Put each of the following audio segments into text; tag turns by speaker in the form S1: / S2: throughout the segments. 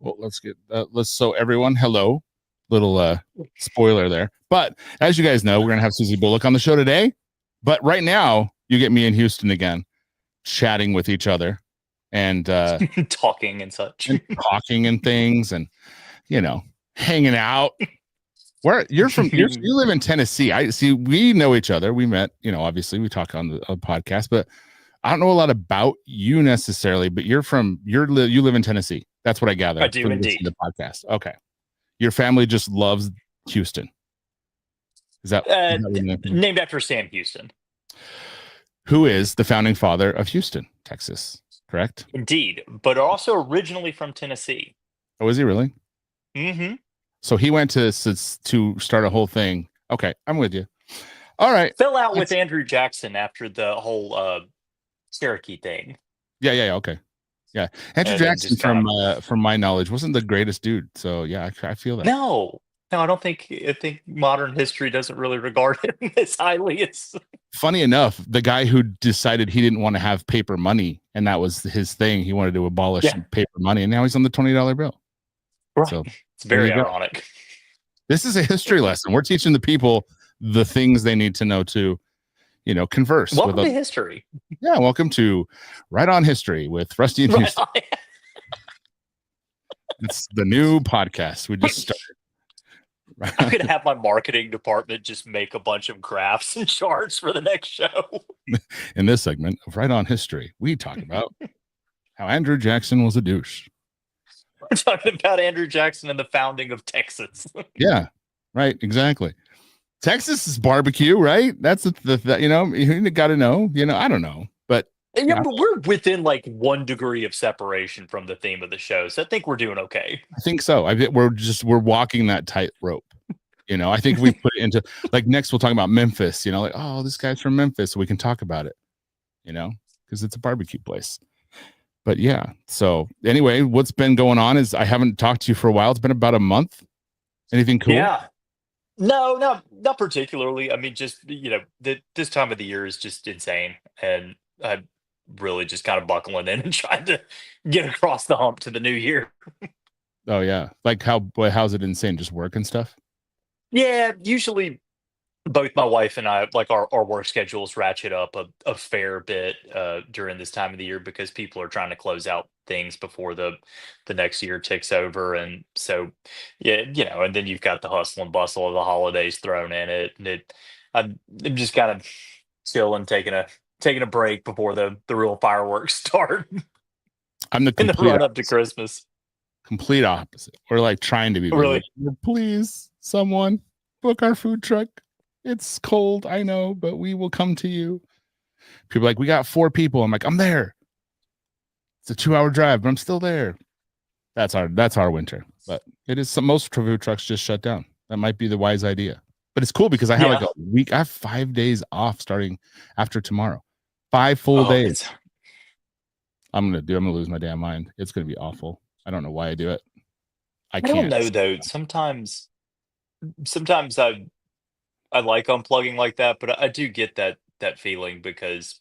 S1: Well, so everyone, hello. Little spoiler there. But as you guys know, we're going to have Susie Bulloch on the show today. But right now, you get me in Houston again, chatting with each other and
S2: talking and such.
S1: And talking and things and, hanging out. Where you're from, you live in Tennessee. I see. We know each other. We met, obviously we talk on the podcast, but I don't know a lot about you necessarily, but you live in Tennessee. That's what I gather.
S2: I do indeed.
S1: The podcast. Okay. Your family just loves Houston. Is that
S2: named after Sam Houston?
S1: Who is the founding father of Houston, Texas? Correct.
S2: Indeed, but also originally from Tennessee.
S1: Oh, is he really?
S2: Mm-hmm.
S1: So he went to start a whole thing. Okay, I'm with you. All right.
S2: Fell out with Andrew Jackson after the whole Cherokee thing.
S1: Yeah. Okay. Yeah, Andrew Jackson, from my knowledge, wasn't the greatest dude. So yeah, I feel that.
S2: No, I don't think. I think modern history doesn't really regard him as highly. It's
S1: funny enough, the guy who decided he didn't want to have paper money, and that was his thing. He wanted to abolish paper money, and now he's on the $20 bill.
S2: Right. So it's very ironic.
S1: This is a history lesson. We're teaching the people the things they need to know to, converse.
S2: Welcome to history.
S1: Yeah, welcome to Right On History with Rusty and Houston. It's the new podcast we just started.
S2: I'm gonna have my marketing department just make a bunch of graphs and charts for the next show.
S1: In this segment of Right On History, we talk about how Andrew Jackson was a douche.
S2: We're talking about Andrew Jackson and the founding of Texas.
S1: Yeah, right. Exactly. Texas is barbecue, right? That's the you got to know. I don't know, but
S2: but we're within like 1 degree of separation from the theme of the show, so I think we're doing okay.
S1: I think so. We're walking that tightrope. I think we put it into like next we'll talk about Memphis. Like, oh, this guy's from Memphis, so we can talk about it. Because it's a barbecue place. But yeah. So anyway, what's been going on is I haven't talked to you for a while. It's been about a month. Anything cool?
S2: Yeah. No, not particularly. I mean, just this time of the year is just insane, and I'm really just kind of buckling in and trying to get across the hump to the new year.
S1: Oh yeah, like how's it insane? Just work and stuff.
S2: Yeah, usually both my wife and I, like our work schedules ratchet up a fair bit during this time of the year because people are trying to close out things before the next year ticks over. And so, yeah, and then you've got the hustle and bustle of the holidays thrown in it. And I'm just kind of chilling, taking a break before the real fireworks start.
S1: I'm in
S2: the run up to Christmas.
S1: Complete opposite. We're like trying to be
S2: really.
S1: Please, someone book our food truck. It's cold, I know, but we will come to you. People are like, we got 4 people. I'm like, I'm there. It's a 2-hour drive, but I'm still there. That's our winter. But it is most food trucks just shut down. That might be the wise idea. But it's cool because I have like a week. I have 5 days off starting after tomorrow. 5 full days. I'm gonna lose my damn mind. It's gonna be awful. I don't know why I do it.
S2: I don't know though. Sometimes I like unplugging like that, but I do get that feeling because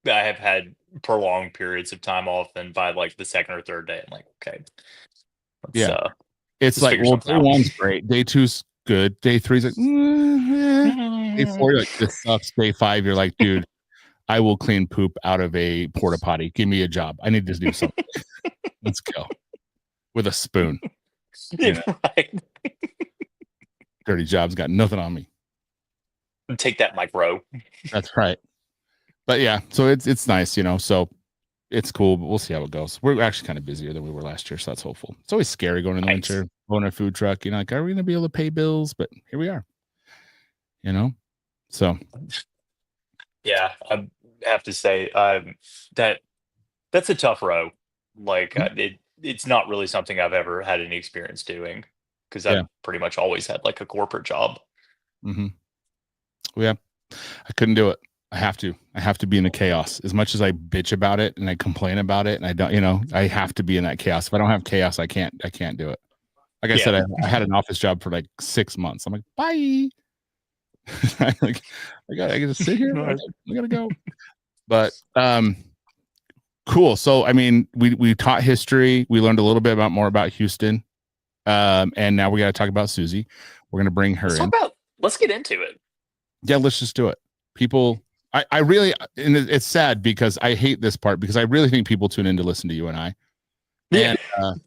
S2: I have had prolonged periods of time off, and by like the second or third day, I'm like, okay,
S1: it's like, well, day 1's great, day 2's good, day 3's like, day 4 you're like, this sucks, day 5 you're like, dude, I will clean poop out of a porta potty. Give me a job. I need to do something. Let's go with a spoon.
S2: Right.
S1: Dirty jobs got nothing on me.
S2: Take that, Mike Rowe.
S1: That's right. But yeah, so it's nice, so it's cool, but we'll see how it goes. We're actually kind of busier than we were last year, so that's hopeful. It's always scary going in the winter, going to a food truck, like, are we gonna be able to pay bills? But here we are. So
S2: yeah, I have to say that's a tough row. Like it's not really something I've ever had any experience doing because I've pretty much always had like a corporate job.
S1: Mm-hmm. Yeah, I couldn't do it. I have to be in the chaos. As much as I bitch about it and I complain about it, and I don't, I have to be in that chaos. If I don't have chaos, I can't do it. Like I said, I had an office job for like 6 months. I'm like, bye. I gotta sit here. I gotta go. But Cool. So, I mean, we taught history. We learned a little bit more about Houston. And now we got to talk about Susie. We're going to bring her in.
S2: Let's get into it.
S1: Yeah, let's just do it. People, I really, and it's sad because I hate this part because I really think people tune in to listen to you and I.
S2: Yeah.
S1: And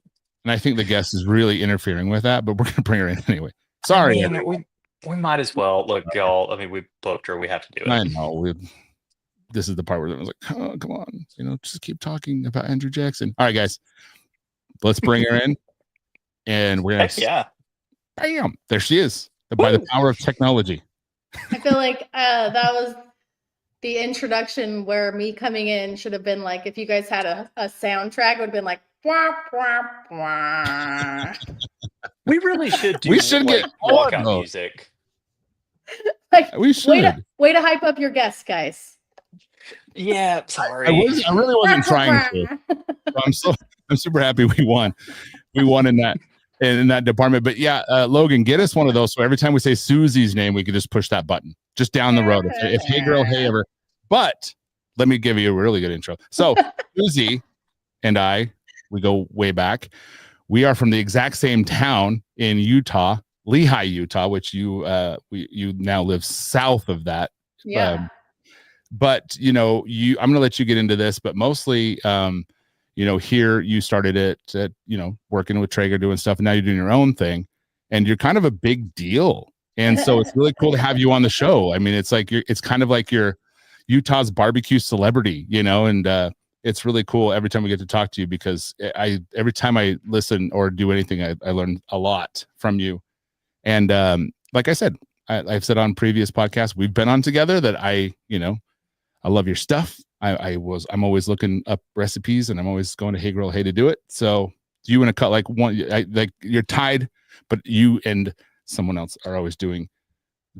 S1: I think the guest is really interfering with that, but we're going to bring her in anyway. Sorry.
S2: I mean, we might as well. Look, y'all, I mean, we booked her. We have to do it.
S1: I know. This is the part where I was like, oh, come on. Just keep talking about Andrew Jackson. All right, guys. Let's bring her in. And we're going to...
S2: Yeah.
S1: Bam! There she is. By the power of technology.
S3: I feel like that was the introduction where me coming in should have been like, if you guys had a soundtrack, it would have been like, wah, wah, wah.
S2: We really should do.
S1: We should get
S2: walkout music.
S3: Like,
S1: we should.
S3: Way to hype up your guests, guys.
S2: Yeah, sorry.
S1: I really wasn't trying to. So I'm super happy we won. We won in that department. But yeah, Logan, get us one of those. So every time we say Susie's name, we could just push that button just down the road. If hey girl, hey ever. But let me give you a really good intro. So Susie and I, we go way back. We are from the exact same town in Utah, Lehi, Utah, which you now live south of that.
S3: Yeah.
S1: But I'm going to let you get into this, but mostly, here you started it at, working with Traeger, doing stuff, and now you're doing your own thing, and you're kind of a big deal. And so it's really cool to have you on the show. I mean, it's kind of like you're Utah's barbecue celebrity, and it's really cool every time we get to talk to you because every time I listen or do anything, I learn a lot from you. And like I said, I've said on previous podcasts we've been on together that I love your stuff. I'm always looking up recipes and I'm always going to Hey Girl Hey to do it. So do you want to cut like one, like you're tied, but you and someone else are always doing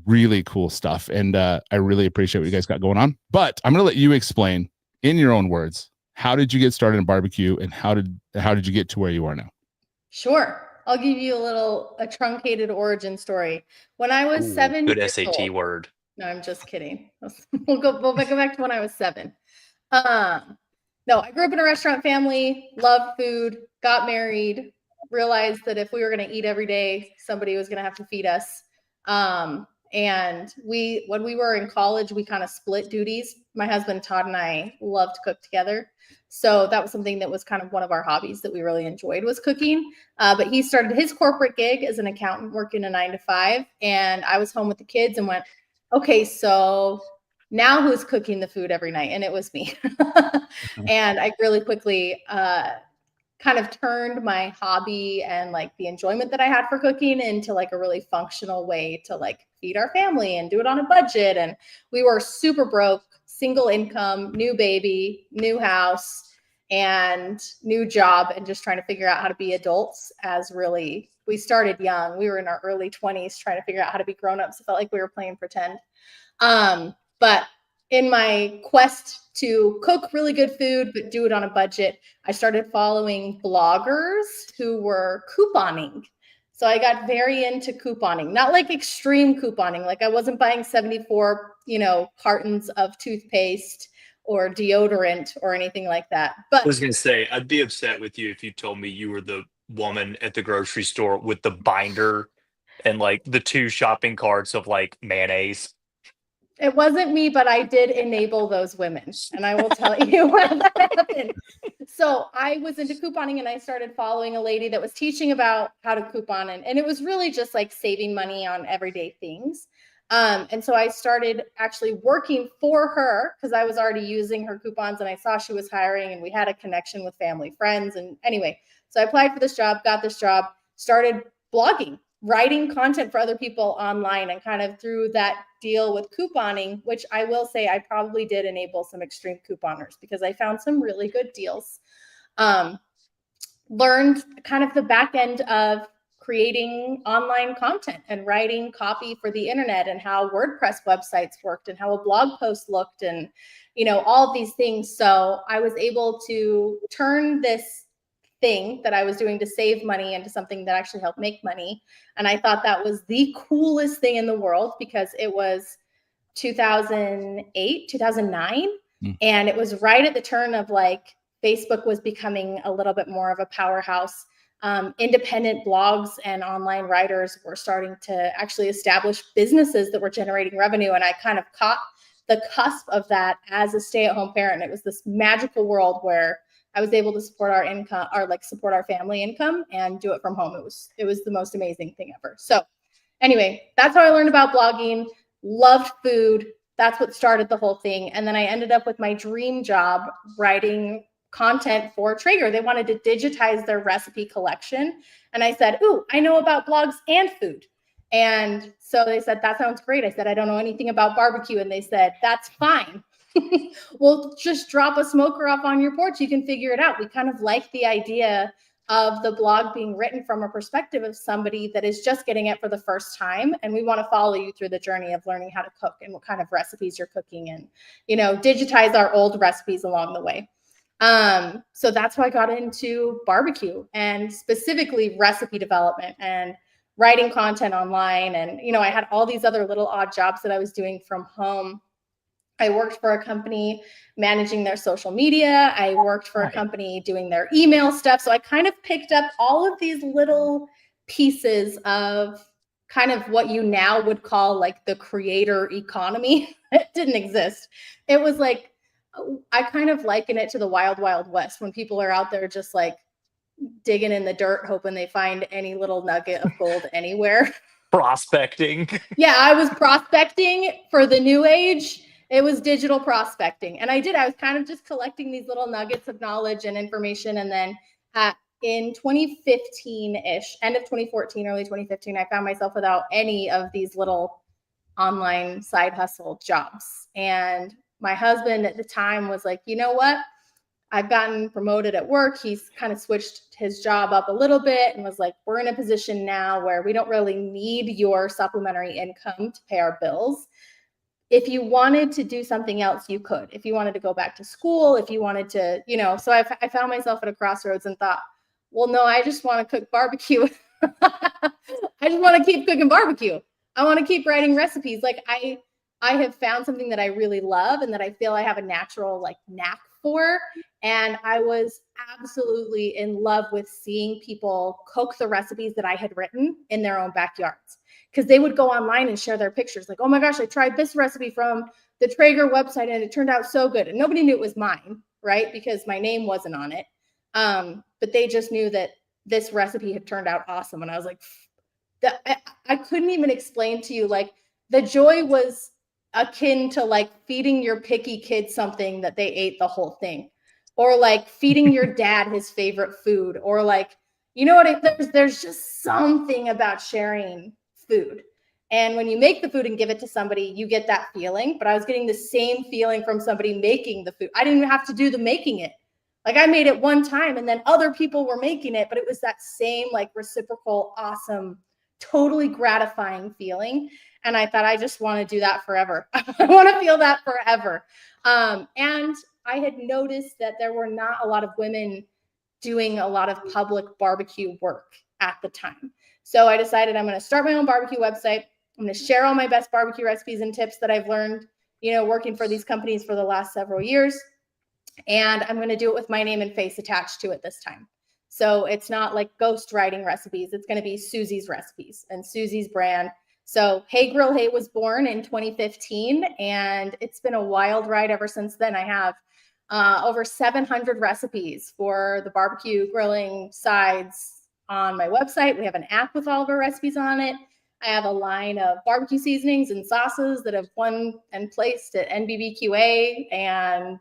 S1: really cool stuff. And I really appreciate what you guys got going on, but I'm going to let you explain in your own words, how did you get started in barbecue and how did you get to where you are now?
S3: Sure. I'll give you a truncated origin story. When I was 7
S2: good
S3: years
S2: SAT
S3: old,
S2: word.
S3: No, I'm just kidding. We'll go back to when I was 7. No, I grew up in a restaurant family, loved food, got married, realized that if we were going to eat every day, somebody was going to have to feed us. And when we were in college, we kind of split duties. My husband, Todd, and I loved to cook together. So that was something that was kind of one of our hobbies that we really enjoyed was cooking. But he started his corporate gig as an accountant working a 9-to-5. And I was home with the kids and went, okay, so now who's cooking the food every night? And it was me. And I really quickly kind of turned my hobby and like the enjoyment that I had for cooking into like a really functional way to like feed our family and do it on a budget. And we were super broke, single income, new baby, new house, and new job, and just trying to figure out how to be adults we started young. We were in our early 20s trying to figure out how to be grown-ups. It felt like we were playing pretend. But in my quest to cook really good food, but do it on a budget, I started following bloggers who were couponing. So I got very into couponing, not like extreme couponing. Like I wasn't buying 74, cartons of toothpaste or deodorant or anything like that. But
S2: I was going to say, I'd be upset with you if you told me you were the woman at the grocery store with the binder and like the 2 shopping carts of like mayonnaise.
S3: It wasn't me, but I did enable those women. And I will tell you what happened. So I was into couponing and I started following a lady that was teaching about how to coupon. And it was really just like saving money on everyday things. And so I started actually working for her because I was already using her coupons and I saw she was hiring and we had a connection with family friends. And anyway, so I applied for this job, got this job, started blogging, writing content for other people online, and kind of through that deal with couponing, which I will say I probably did enable some extreme couponers because I found some really good deals. Learned kind of the back end of creating online content and writing copy for the internet and how WordPress websites worked and how a blog post looked and, all of these things. So I was able to turn this thing that I was doing to save money into something that actually helped make money. And I thought that was the coolest thing in the world because it was 2008, 2009. And it was right at the turn of like Facebook was becoming a little bit more of a powerhouse. Independent blogs and online writers were starting to actually establish businesses that were generating revenue. And I kind of caught the cusp of that as a stay-at-home parent. It was this magical world where I was able to support our income, or like support our family income, and do it from home. It was the most amazing thing ever. So anyway, that's how I learned about blogging. Loved food. That's what started the whole thing. And then I ended up with my dream job writing content for Traeger. They wanted to digitize their recipe collection. And I said, ooh, I know about blogs and food. And so they said, that sounds great. I said, I don't know anything about barbecue. And they said, that's fine. We'll just drop a smoker up on your porch. You can figure it out. We kind of like the idea of the blog being written from a perspective of somebody that is just getting it for the first time. And we want to follow you through the journey of learning how to cook and what kind of recipes you're cooking, and, you know, digitize our old recipes along the way. So that's how I got into barbecue, and specifically recipe development and writing content online. And, you know, I had all these other little odd jobs that I was doing from home. I worked for a company managing their social media. I worked for a company doing their email stuff. So I kind of picked up all of these little pieces of kind of what you now would call like the creator economy. It didn't exist. It was like, I kind of liken it to the wild, wild west, when people are out there just like digging in the dirt, hoping they find any little nugget of gold anywhere.
S2: Prospecting.
S3: Yeah, I was prospecting for the new age. It was digital prospecting. And I was kind of just collecting these little nuggets of knowledge and information. And then in 2015-ish, end of 2014, early 2015, I found myself without any of these little online side hustle jobs. And my husband at the time was like, you know what? I've gotten promoted at work. He's kind of switched his job up a little bit and was like, we're in a position now where we don't really need your supplementary income to pay our bills. If you wanted to do something else, you could. If you wanted to go back to school, if you wanted to, you know, so I found myself at a crossroads and thought, well, no, I just want to cook barbecue. I just want to keep cooking barbecue. I want to keep writing recipes. Like I have found something that I really love and that I feel I have a natural like knack for. And I was absolutely in love with seeing people cook the recipes that I had written in their own backyards. Because they would go online and share their pictures like, oh my gosh, I tried this recipe from the Traeger website and it turned out so good. And nobody knew it was mine, right? Because my name wasn't on it. But they just knew that this recipe had turned out awesome. And I was like, I couldn't even explain to you, like the joy was akin to like feeding your picky kid something that they ate the whole thing, or like feeding your dad his favorite food, or like, you know what, there's just something about sharing food. And when you make the food and give it to somebody, you get that feeling. But I was getting the same feeling from somebody making the food. I didn't even have to do the making it. Like I made it one time and then other people were making it, but it was that same like reciprocal, awesome, totally gratifying feeling. And I thought, I just want to do that forever. I want to feel that forever. And I had noticed that there were not a lot of women doing a lot of public barbecue work at the time. So I decided I'm going to start my own barbecue website. I'm going to share all my best barbecue recipes and tips that I've learned, you know, working for these companies for the last several years. And I'm going to do it with my name and face attached to it this time. So it's not like ghost writing recipes. It's going to be Susie's recipes and Susie's brand. So Hey Grill Hey was born in 2015, and it's been a wild ride ever since then. I have over 700 recipes for the barbecue grilling sides on my website. We have an app with all of our recipes on it. I have a line of barbecue seasonings and sauces that have won and placed at NBBQA, and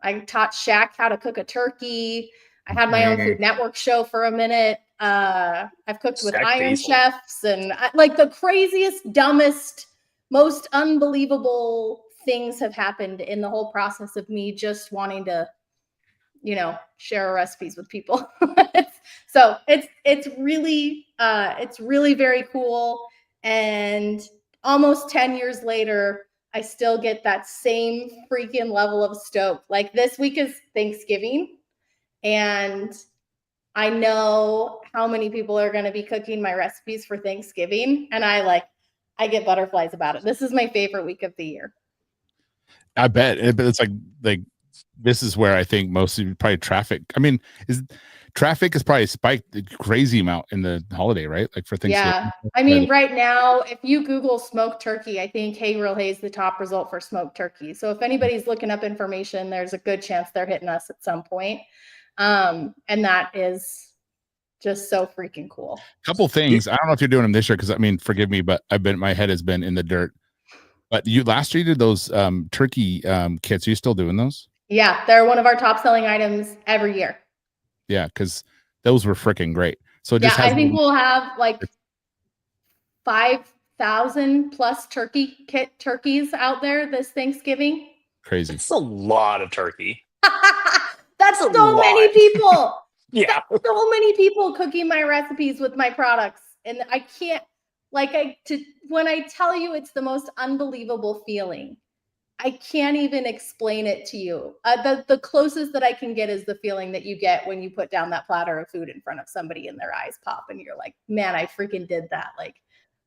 S3: I taught Shaq how to cook a turkey. I had my own Food Network show for a minute. I've cooked with Iron Chefs, and like the craziest, dumbest, most unbelievable things have happened in the whole process of me just wanting to, you know, share recipes with people. So it's really very cool. And almost 10 years later, I still get that same freaking level of stoke. Like this week is Thanksgiving, and I know how many people are going to be cooking my recipes for Thanksgiving, and I get butterflies about it. This is my favorite week of the year.
S1: I bet. But it's like this is where I think mostly probably traffic. I mean, traffic is probably spiked a crazy amount in the holiday, right? Like for Thanksgiving.
S3: Yeah. I mean, right now, if you Google smoked turkey, I think Hey Real Hey is the top result for smoked turkey. So if anybody's looking up information, there's a good chance they're hitting us at some point. And that is just so freaking cool.
S1: Couple things. I don't know if you're doing them this year because I mean, forgive me, but my head has been in the dirt. But you last year you did those turkey kits. Are you still doing those?
S3: Yeah, they're one of our top selling items every year.
S1: Yeah, because those were freaking great. So just
S3: I think we'll have like 5,000 plus turkeys out there this Thanksgiving.
S1: Crazy.
S2: It's a lot of turkey.
S3: That's so many people.
S2: Yeah.
S3: That's so many people cooking my recipes with my products. And I can't, when I tell you it's the most unbelievable feeling, I can't even explain it to you. The closest that I can get is the feeling that you get when you put down that platter of food in front of somebody and their eyes pop and you're like, man, I freaking did that. Like,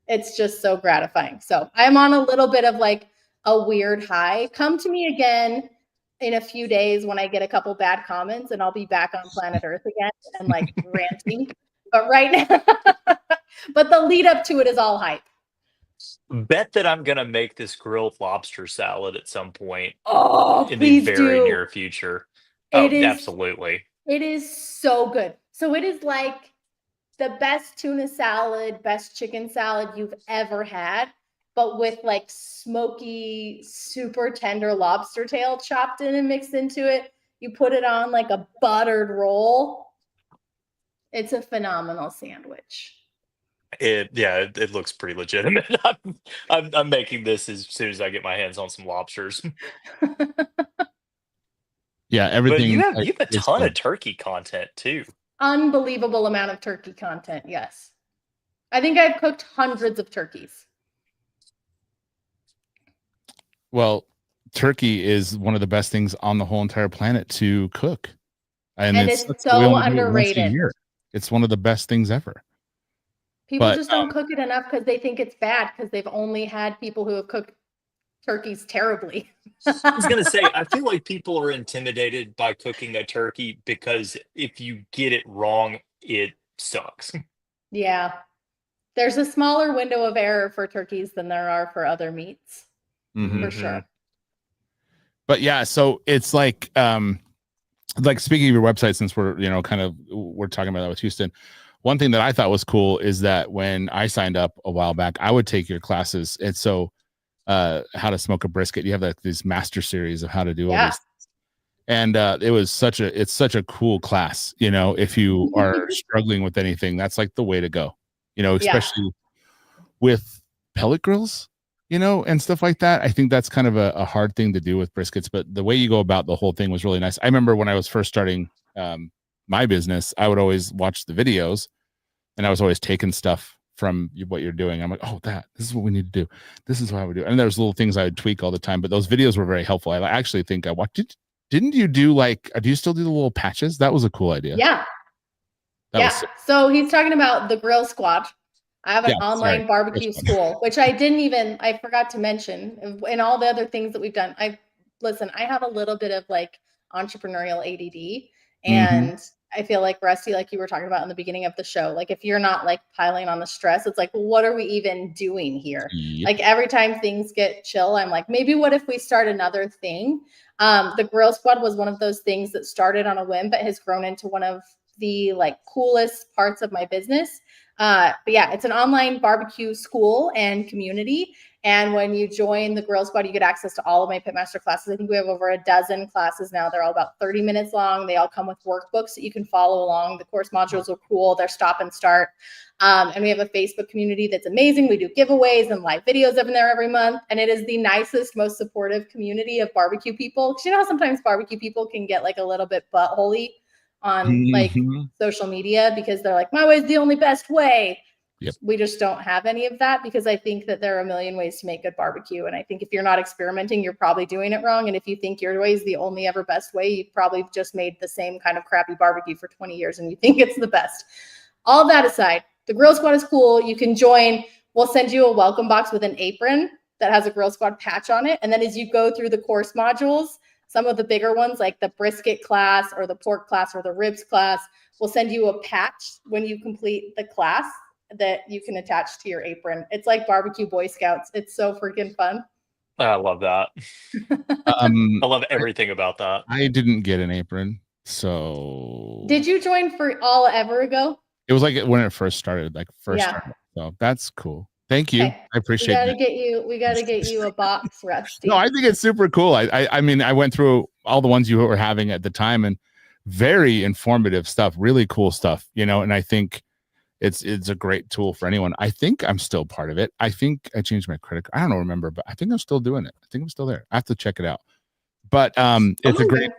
S3: it's just so gratifying. So I'm on a little bit of like a weird high. Come to me again in a few days when I get a couple bad comments and I'll be back on planet Earth again and like ranting. But right now, but the lead up to it is all hype.
S2: Bet that I'm gonna make this grilled lobster salad at some point
S3: in
S2: the very near future. Absolutely.
S3: It is so good. So it is like the best tuna salad, best chicken salad you've ever had, but with like smoky, super tender lobster tail chopped in and mixed into it. You put it on like a buttered roll. It's a phenomenal sandwich.
S2: It looks pretty legitimate. I'm making this as soon as I get my hands on some lobsters.
S1: Yeah, everything.
S2: But you have a ton of turkey content too.
S3: Unbelievable amount of turkey content. Yes, I think I've cooked hundreds of turkeys.
S1: Well, turkey is one of the best things on the whole entire planet to cook, and
S3: it's so underrated.
S1: It's one of the best things ever.
S3: People just don't cook it enough because they think it's bad because they've only had people who have cooked turkeys terribly.
S2: I was going to say, I feel like people are intimidated by cooking a turkey because if you get it wrong, it sucks.
S3: Yeah. There's a smaller window of error for turkeys than there are for other meats. For sure.
S1: But yeah, so it's like speaking of your website, since we're talking about that with Houston, one thing that I thought was cool is that when I signed up a while back, I would take your classes. And so how to smoke a brisket, you have like this master series of how to do all this. And it's such a cool class, if you are struggling with anything, that's like the way to go, especially with pellet grills, and stuff like that. I think that's kind of a hard thing to do with briskets, but the way you go about the whole thing was really nice. I remember when I was first starting my business, I would always watch the videos and I was always taking stuff from what you're doing. I'm like, oh, this is what we need to do. This is how we do it. And there's little things I would tweak all the time, but those videos were very helpful. I actually think I watched it. Didn't you do do you still do the little patches? That was a cool idea.
S3: Yeah. So he's talking about the Grill Squad. I have an online barbecue school, which I forgot to mention in all the other things that we've done. I have a little bit of like entrepreneurial ADD and I feel like Rusty, like you were talking about in the beginning of the show, like if you're not like piling on the stress, it's like, well, what are we even doing here? Like every time things get chill, I'm like, maybe what if we start another thing? The Grill Squad was one of those things that started on a whim, but has grown into one of the like coolest parts of my business. But yeah, it's an online barbecue school and community. And when you join the Grill Squad, you get access to all of my Pitmaster classes. I think we have over a dozen classes now. They're all about 30 minutes long. They all come with workbooks that you can follow along. The course modules are cool. They're stop and start. And we have a Facebook community that's amazing. We do giveaways and live videos in there every month. And it is the nicest, most supportive community of barbecue people. Because you know how sometimes barbecue people can get like a little bit buttholy on like social media because they're like, my way is the only best way.
S1: Yep.
S3: We just don't have any of that because I think that there are a million ways to make good barbecue. And I think if you're not experimenting, you're probably doing it wrong. And if you think your way is the only ever best way, you probably just made the same kind of crappy barbecue for 20 years and you think it's the best. All that aside, the Grill Squad is cool. You can join. We'll send you a welcome box with an apron that has a Grill Squad patch on it. And then as you go through the course modules, Some of the bigger ones, like the brisket class or the pork class or the ribs class, will send you a patch when you complete the class that you can attach to your apron. It's like barbecue Boy Scouts. It's so freaking fun.
S2: I love that. I love everything about that.
S1: I didn't get an apron, so
S3: Did you join for all ever ago?
S1: it was like when it first started,
S3: Yeah.
S1: started. So that's cool. Thank you.
S3: Okay.
S1: I appreciate it.
S3: We gotta get you a box, Rusty.
S1: No, I think it's super cool. I mean, I went through all the ones you were having at the time, and very informative stuff, really cool stuff, you know, and I think it's a great tool for anyone. I think I'm still part of it. I think I changed my credit card. I don't remember, but I think I'm still doing it. I think I'm still there. I have to check it out. But it's a great.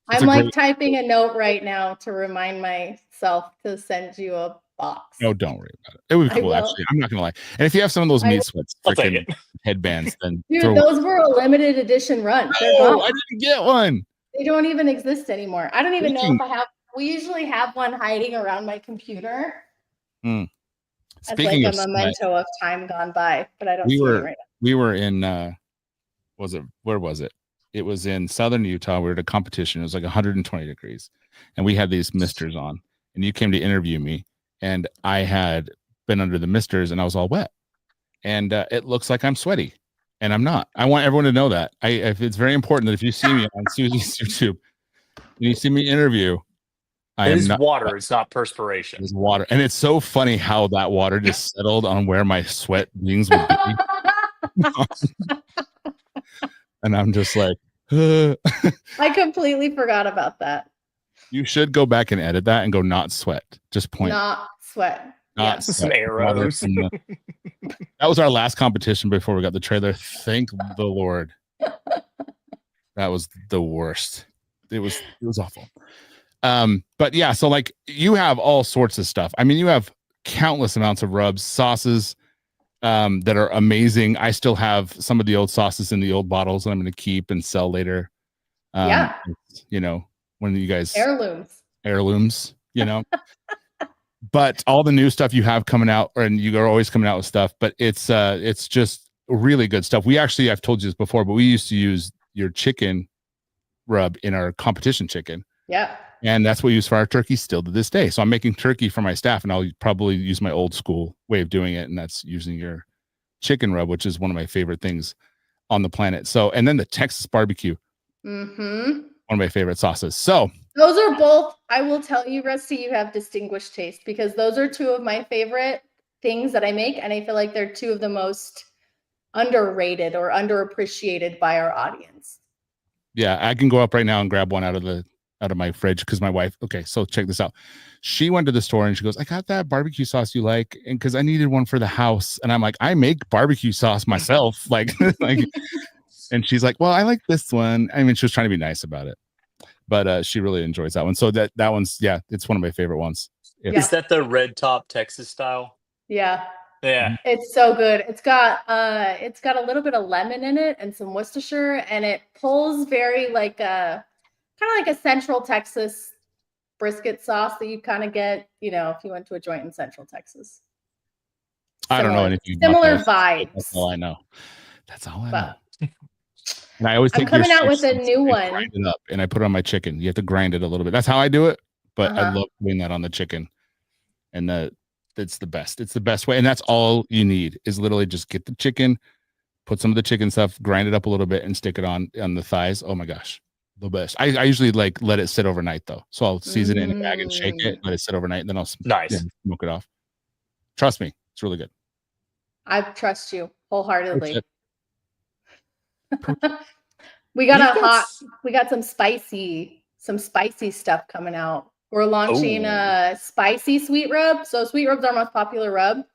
S3: I'm like typing a note right now to remind myself to send you a box.
S1: No, don't worry about it. It would be cool, actually. I'm not gonna lie. And if you have some of those meat sweats, freaking headbands, then
S3: dude, those were a limited edition run. They're gone.
S1: I didn't get one.
S3: They don't even exist anymore. I don't even know if I have. We usually have one hiding around my computer. As like a memento of time gone by, but I don't see it right now.
S1: We were in where was it? It was in southern Utah. We were at a competition. It was like 120 degrees. And we had these misters on. And you came to interview me. And I had been under the misters and I was all wet. And it looks like I'm sweaty. And I'm not. I want everyone to know that. It's very important that if you see me on Susie's YouTube and you see me interview,
S2: It is water. It's not perspiration.
S1: It's water. And it's so funny how that water just settled on where my sweat wings would be. And I'm just like,
S3: I completely forgot about that.
S1: You should go back and edit that and go not sweat. Just point.
S3: Not sweat.
S1: Not sweat.
S2: Some arrows.
S1: That was our last competition before we got the trailer. Thank the Lord. That was the worst. It was awful. But yeah, so like you have all sorts of stuff. I mean, you have countless amounts of rubs, sauces that are amazing. I still have some of the old sauces in the old bottles that I'm going to keep and sell later.
S3: Yeah.
S1: You know, when you guys
S3: heirlooms,
S1: you know. But all the new stuff you have coming out, and you are always coming out with stuff, but it's just really good stuff. I've told you this before, but we used to use your chicken rub in our competition chicken.
S3: Yeah.
S1: And that's what we use for our turkey still to this day. So I'm making turkey for my staff, and I'll probably use my old school way of doing it. And that's using your chicken rub, which is one of my favorite things on the planet. So, and then the Texas barbecue, one of my favorite sauces. So
S3: those are both, I will tell you, Rusty, you have distinguished taste, because those are two of my favorite things that I make. And I feel like they're two of the most underrated or underappreciated by our audience.
S1: Yeah, I can go up right now and grab one out of my fridge, because my wife, okay, so check this out. She went to the store and she goes, I got that barbecue sauce you like, and because I needed one for the house. And I'm like, I make barbecue sauce myself. like and she's like, well, I like this one. I mean, she was trying to be nice about it, but she really enjoys that one. So that one's, yeah, it's one of my favorite ones.
S2: Is that the red top Texas style?
S3: Yeah.
S2: Yeah.
S3: It's so good. It's got a little bit of lemon in it and some Worcestershire, and it pulls very like kind of like a Central Texas brisket sauce that you kind of get, you know, if you went to a joint in Central Texas.
S1: I don't know anything.
S3: Similar vibes.
S1: That's all I know. That's all I know. And I always think
S3: I'm coming out with a new one.
S1: Grind it up, and I put it on my chicken. You have to grind it a little bit. That's how I do it. But I love putting that on the chicken, and it's the best. It's the best way, and that's all you need is literally just get the chicken, put some of the chicken stuff, grind it up a little bit, and stick it on the thighs. Oh my gosh, the best. I usually like let it sit overnight though, so I'll season it in a bag and shake it, let it sit overnight, and then I'll smoke it off. Trust me, it's really good.
S3: I trust you wholeheartedly. We got some spicy stuff coming out. We're launching a spicy sweet rub. So sweet rub's our most popular rub. And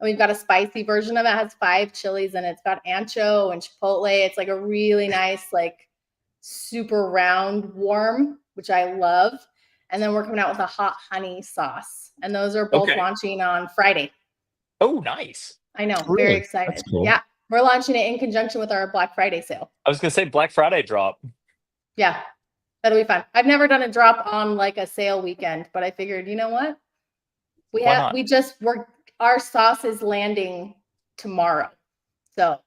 S3: we've got a spicy version of it. It has 5 chilies and it's got ancho and chipotle. It's like a really nice, like super round, warm, which I love. And then we're coming out with a hot honey sauce. And those are both launching on Friday.
S2: Oh, nice.
S3: I know. Really? Very excited. Cool. Yeah. We're launching it in conjunction with our Black Friday sale.
S2: I was going to say Black Friday drop.
S3: Yeah. That'll be fun. I've never done a drop on like a sale weekend, but I figured, you know what? Our sauce is landing tomorrow. So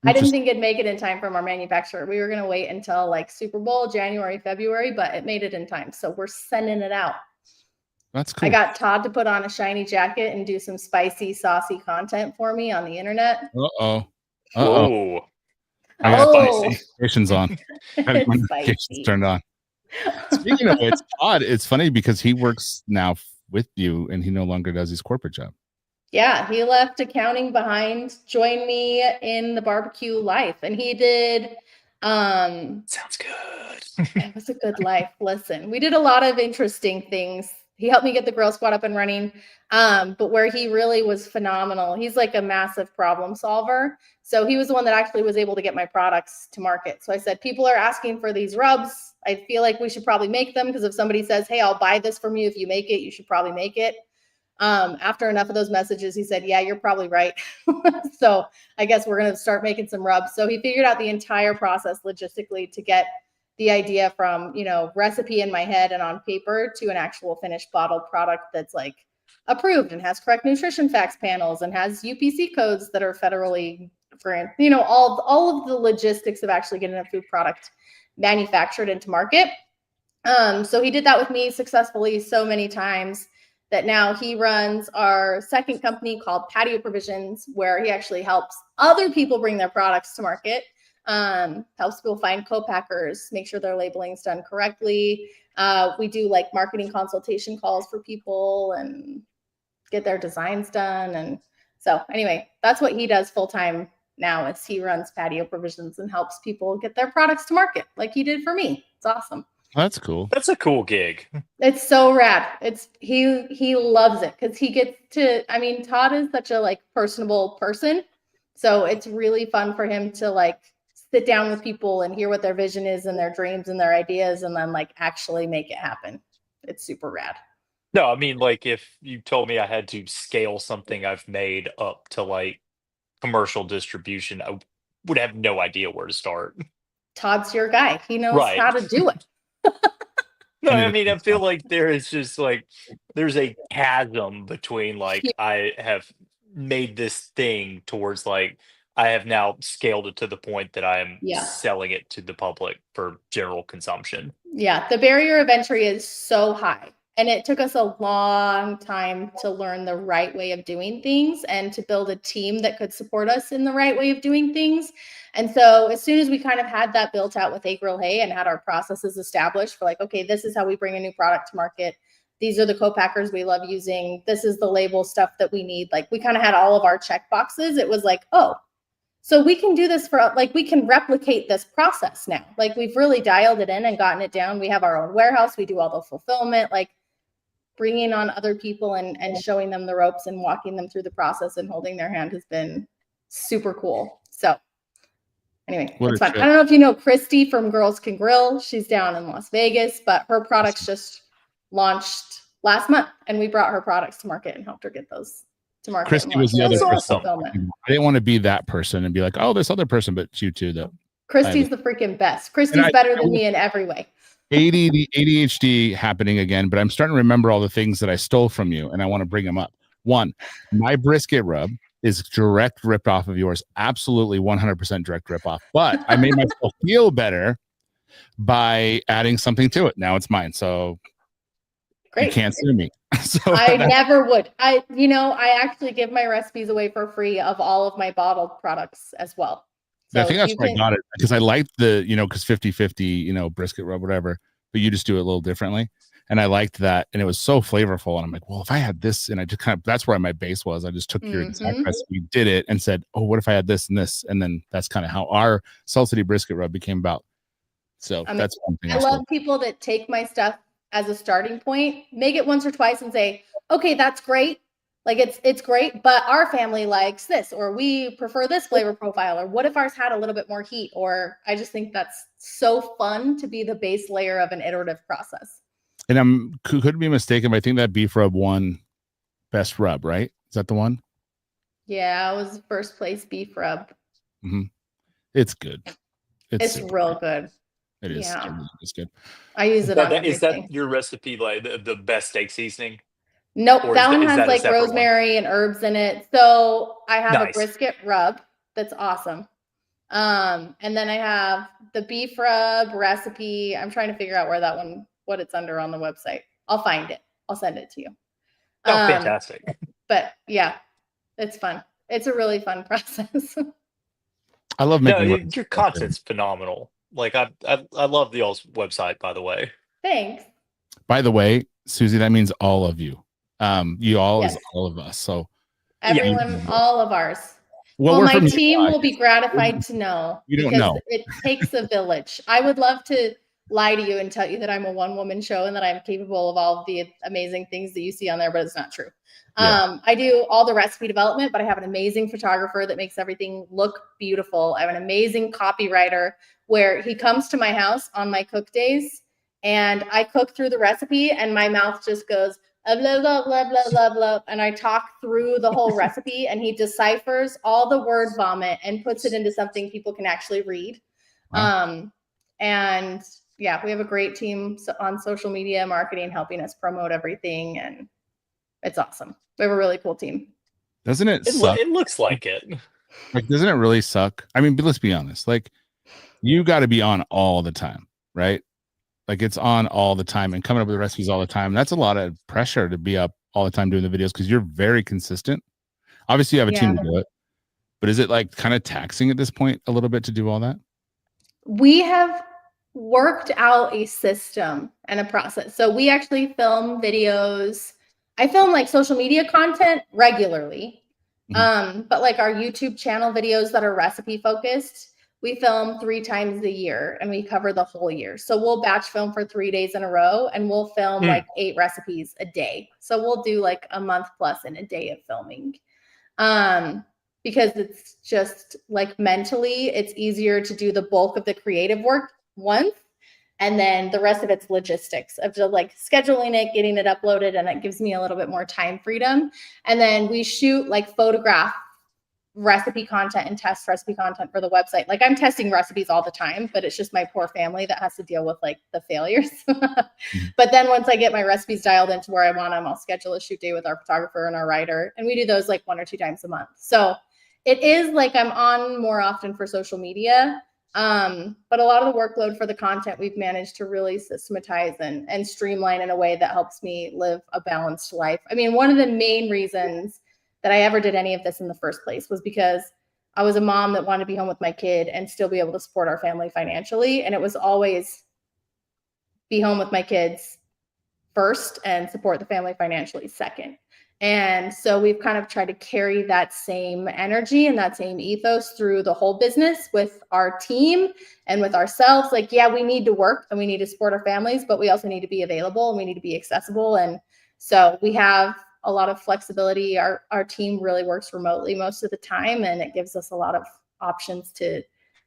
S3: I didn't think it'd make it in time from our manufacturer. We were going to wait until like Super Bowl, January, February, but it made it in time. So we're sending it out.
S1: That's cool.
S3: I got Todd to put on a shiny jacket and do some spicy, saucy content for me on the internet.
S1: Uh-oh.
S2: Whoa.
S1: I got
S3: Oh.
S1: notifications on. I got notifications turned on. Speaking of it, Todd, it's funny because he works now with you and he no longer does his corporate job.
S3: Yeah, he left accounting behind, joined me in the barbecue life, and he did
S2: Sounds good.
S3: it was a good life. Listen, we did a lot of interesting things. He helped me get the Girl Squad up and running. But where he really was phenomenal, he's like a massive problem solver. So he was the one that actually was able to get my products to market. So I said, people are asking for these rubs. I feel like we should probably make them, because if somebody says, hey, I'll buy this from you if you make it, you should probably make it. After enough of those messages, he said, yeah, you're probably right. So I guess we're going to start making some rubs. So he figured out the entire process logistically to get the idea from, recipe in my head and on paper to an actual finished bottled product that's like approved and has correct nutrition facts panels and has UPC codes that are federally for, all of the logistics of actually getting a food product manufactured into market. So he did that with me successfully so many times that now he runs our second company called Patio Provisions, where he actually helps other people bring their products to market, helps people find co-packers, make sure their labeling is done correctly. We do like marketing consultation calls for people and get their designs done. And so anyway, that's what he does full-time now, is he runs Patio Provisions and helps people get their products to market like he did for me. It's awesome.
S1: That's cool.
S2: That's a cool gig.
S3: It's so rad. He loves it because he gets to, Todd is such a like personable person. So it's really fun for him to like sit down with people and hear what their vision is and their dreams and their ideas and then like actually make it happen. It's super rad.
S2: No, like if you told me I had to scale something I've made up to like commercial distribution, I would have no idea where to start.
S3: Todd's your guy. He knows how to do it.
S2: No, I feel like there is just like there's a chasm between like I have made this thing towards like I have now scaled it to the point that I am selling it to the public for general consumption.
S3: Yeah, the barrier of entry is so high. And it took us a long time to learn the right way of doing things and to build a team that could support us in the right way of doing things. And so as soon as we kind of had that built out with Acre Hay and had our processes established for like, okay, this is how we bring a new product to market. These are the co-packers we love using. This is the label stuff that we need. Like we kind of had all of our check boxes. It was like, oh, so we can do this for like, we can replicate this process now. Like we've really dialed it in and gotten it down. We have our own warehouse. We do all the fulfillment, like bringing on other people and showing them the ropes and walking them through the process and holding their hand has been super cool. So anyway, it's fun. I don't know if you know Christy from Girls Can Grill. She's down in Las Vegas, but her products just launched last month and we brought her products to market and helped her get those to market.
S1: Christy was the other person. I didn't want to be that person and be like, oh, this other person, but you too, though.
S3: Christy's the freaking best. Christy's better than me in every way.
S1: The ADHD happening again, but I'm starting to remember all the things that I stole from you, and I want to bring them up. One, my brisket rub is direct rip off of yours. Absolutely 100% direct rip off. But I made myself feel better by adding something to it. Now it's mine. So great. You can't sue me. So
S3: I never would. I actually give my recipes away for free of all of my bottled products as well. So
S1: I think that's why I got it, because I liked the, because 50-50, brisket rub, whatever, but you just do it a little differently. And I liked that. And it was so flavorful. And I'm like, well, if I had this, and I just that's where my base was. I just took your exact recipe, did it, and said, oh, what if I had this and this? And then that's kind of how our Salsity brisket rub became about. So that's one thing.
S3: I love people that take my stuff as a starting point, make it once or twice and say, okay, that's great. Like it's great, but our family likes this, or we prefer this flavor profile, or what if ours had a little bit more heat? Or I just think that's so fun to be the base layer of an iterative process.
S1: And could be mistaken, but I think that beef rub won best rub, right? Is that the one?
S3: Yeah, it was first place beef rub.
S1: Mm-hmm. It's good.
S3: It's real good.
S1: It is. Yeah. It's good.
S3: I use it.
S2: Is that your recipe, like the best steak seasoning?
S3: Nope, that one has like rosemary and herbs in it. So I have a brisket rub that's awesome. And then I have the beef rub recipe. I'm trying to figure out what it's under on the website. I'll find it. I'll send it to you.
S2: Oh, fantastic.
S3: But yeah, it's fun. It's a really fun process.
S1: I love
S2: No,
S1: making
S2: your content's phenomenal. Like I love the y'all's website, by the way.
S3: Thanks.
S1: By the way, Susie, that means all of you. You all
S3: Yes.
S1: is all of us. So
S3: everyone, all of ours.
S1: well,
S3: Well, my team will be gratified to know
S1: You don't
S3: because
S1: know.
S3: it takes a village. I would love to lie to you and tell you that I'm a one-woman show and that I'm capable of all of the amazing things that you see on there, but it's not true.
S1: Yeah.
S3: I do all the recipe development, but I have an amazing photographer that makes everything look beautiful. I have an amazing copywriter where he comes to my house on my cook days and I cook through the recipe and my mouth just goes blah, blah, blah, blah, blah, blah. And I talk through the whole recipe and he deciphers all the word vomit and puts it into something people can actually read.
S1: Wow.
S3: And yeah, we have a great team on social media marketing, helping us promote everything. And it's awesome. We have a really cool team.
S1: Doesn't it suck?
S2: It looks like it.
S1: Like, doesn't it really suck? I mean, but let's be honest. Like, you got to be on all the time, right? Like, it's on all the time and coming up with recipes all the time. That's a lot of pressure to be up all the time doing the videos because you're very consistent. Obviously, you have a team to do it, but is it like kind of taxing at this point a little bit to do all that?
S3: We have worked out a system and a process. So we actually film videos. I film like social media content regularly. But like our YouTube channel videos that are recipe focused, we film 3 times a year and we cover the whole year. So we'll batch film for 3 days in a row and we'll film like 8 recipes a day. So we'll do like a month plus in a day of filming. Because it's just like mentally, it's easier to do the bulk of the creative work once. And then the rest of it's logistics of just like scheduling it, getting it uploaded, and it gives me a little bit more time freedom. And then we shoot like photograph recipe content and test recipe content for the website. Like I'm testing recipes all the time, but it's just my poor family that has to deal with like the failures. But then once I get my recipes dialed into where I want them, I'll schedule a shoot day with our photographer and our writer. And we do those like 1 or 2 times a month. So it is like I'm on more often for social media. But a lot of the workload for the content we've managed to really systematize and streamline in a way that helps me live a balanced life. I mean, one of the main reasons that I ever did any of this in the first place was because I was a mom that wanted to be home with my kid and still be able to support our family financially. And it was always be home with my kids first and support the family financially second. And so we've kind of tried to carry that same energy and that same ethos through the whole business with our team and with ourselves. Like, yeah, we need to work and we need to support our families, but we also need to be available and we need to be accessible. And so we have a lot of flexibility. Our team really works remotely most of the time, and it gives us a lot of options to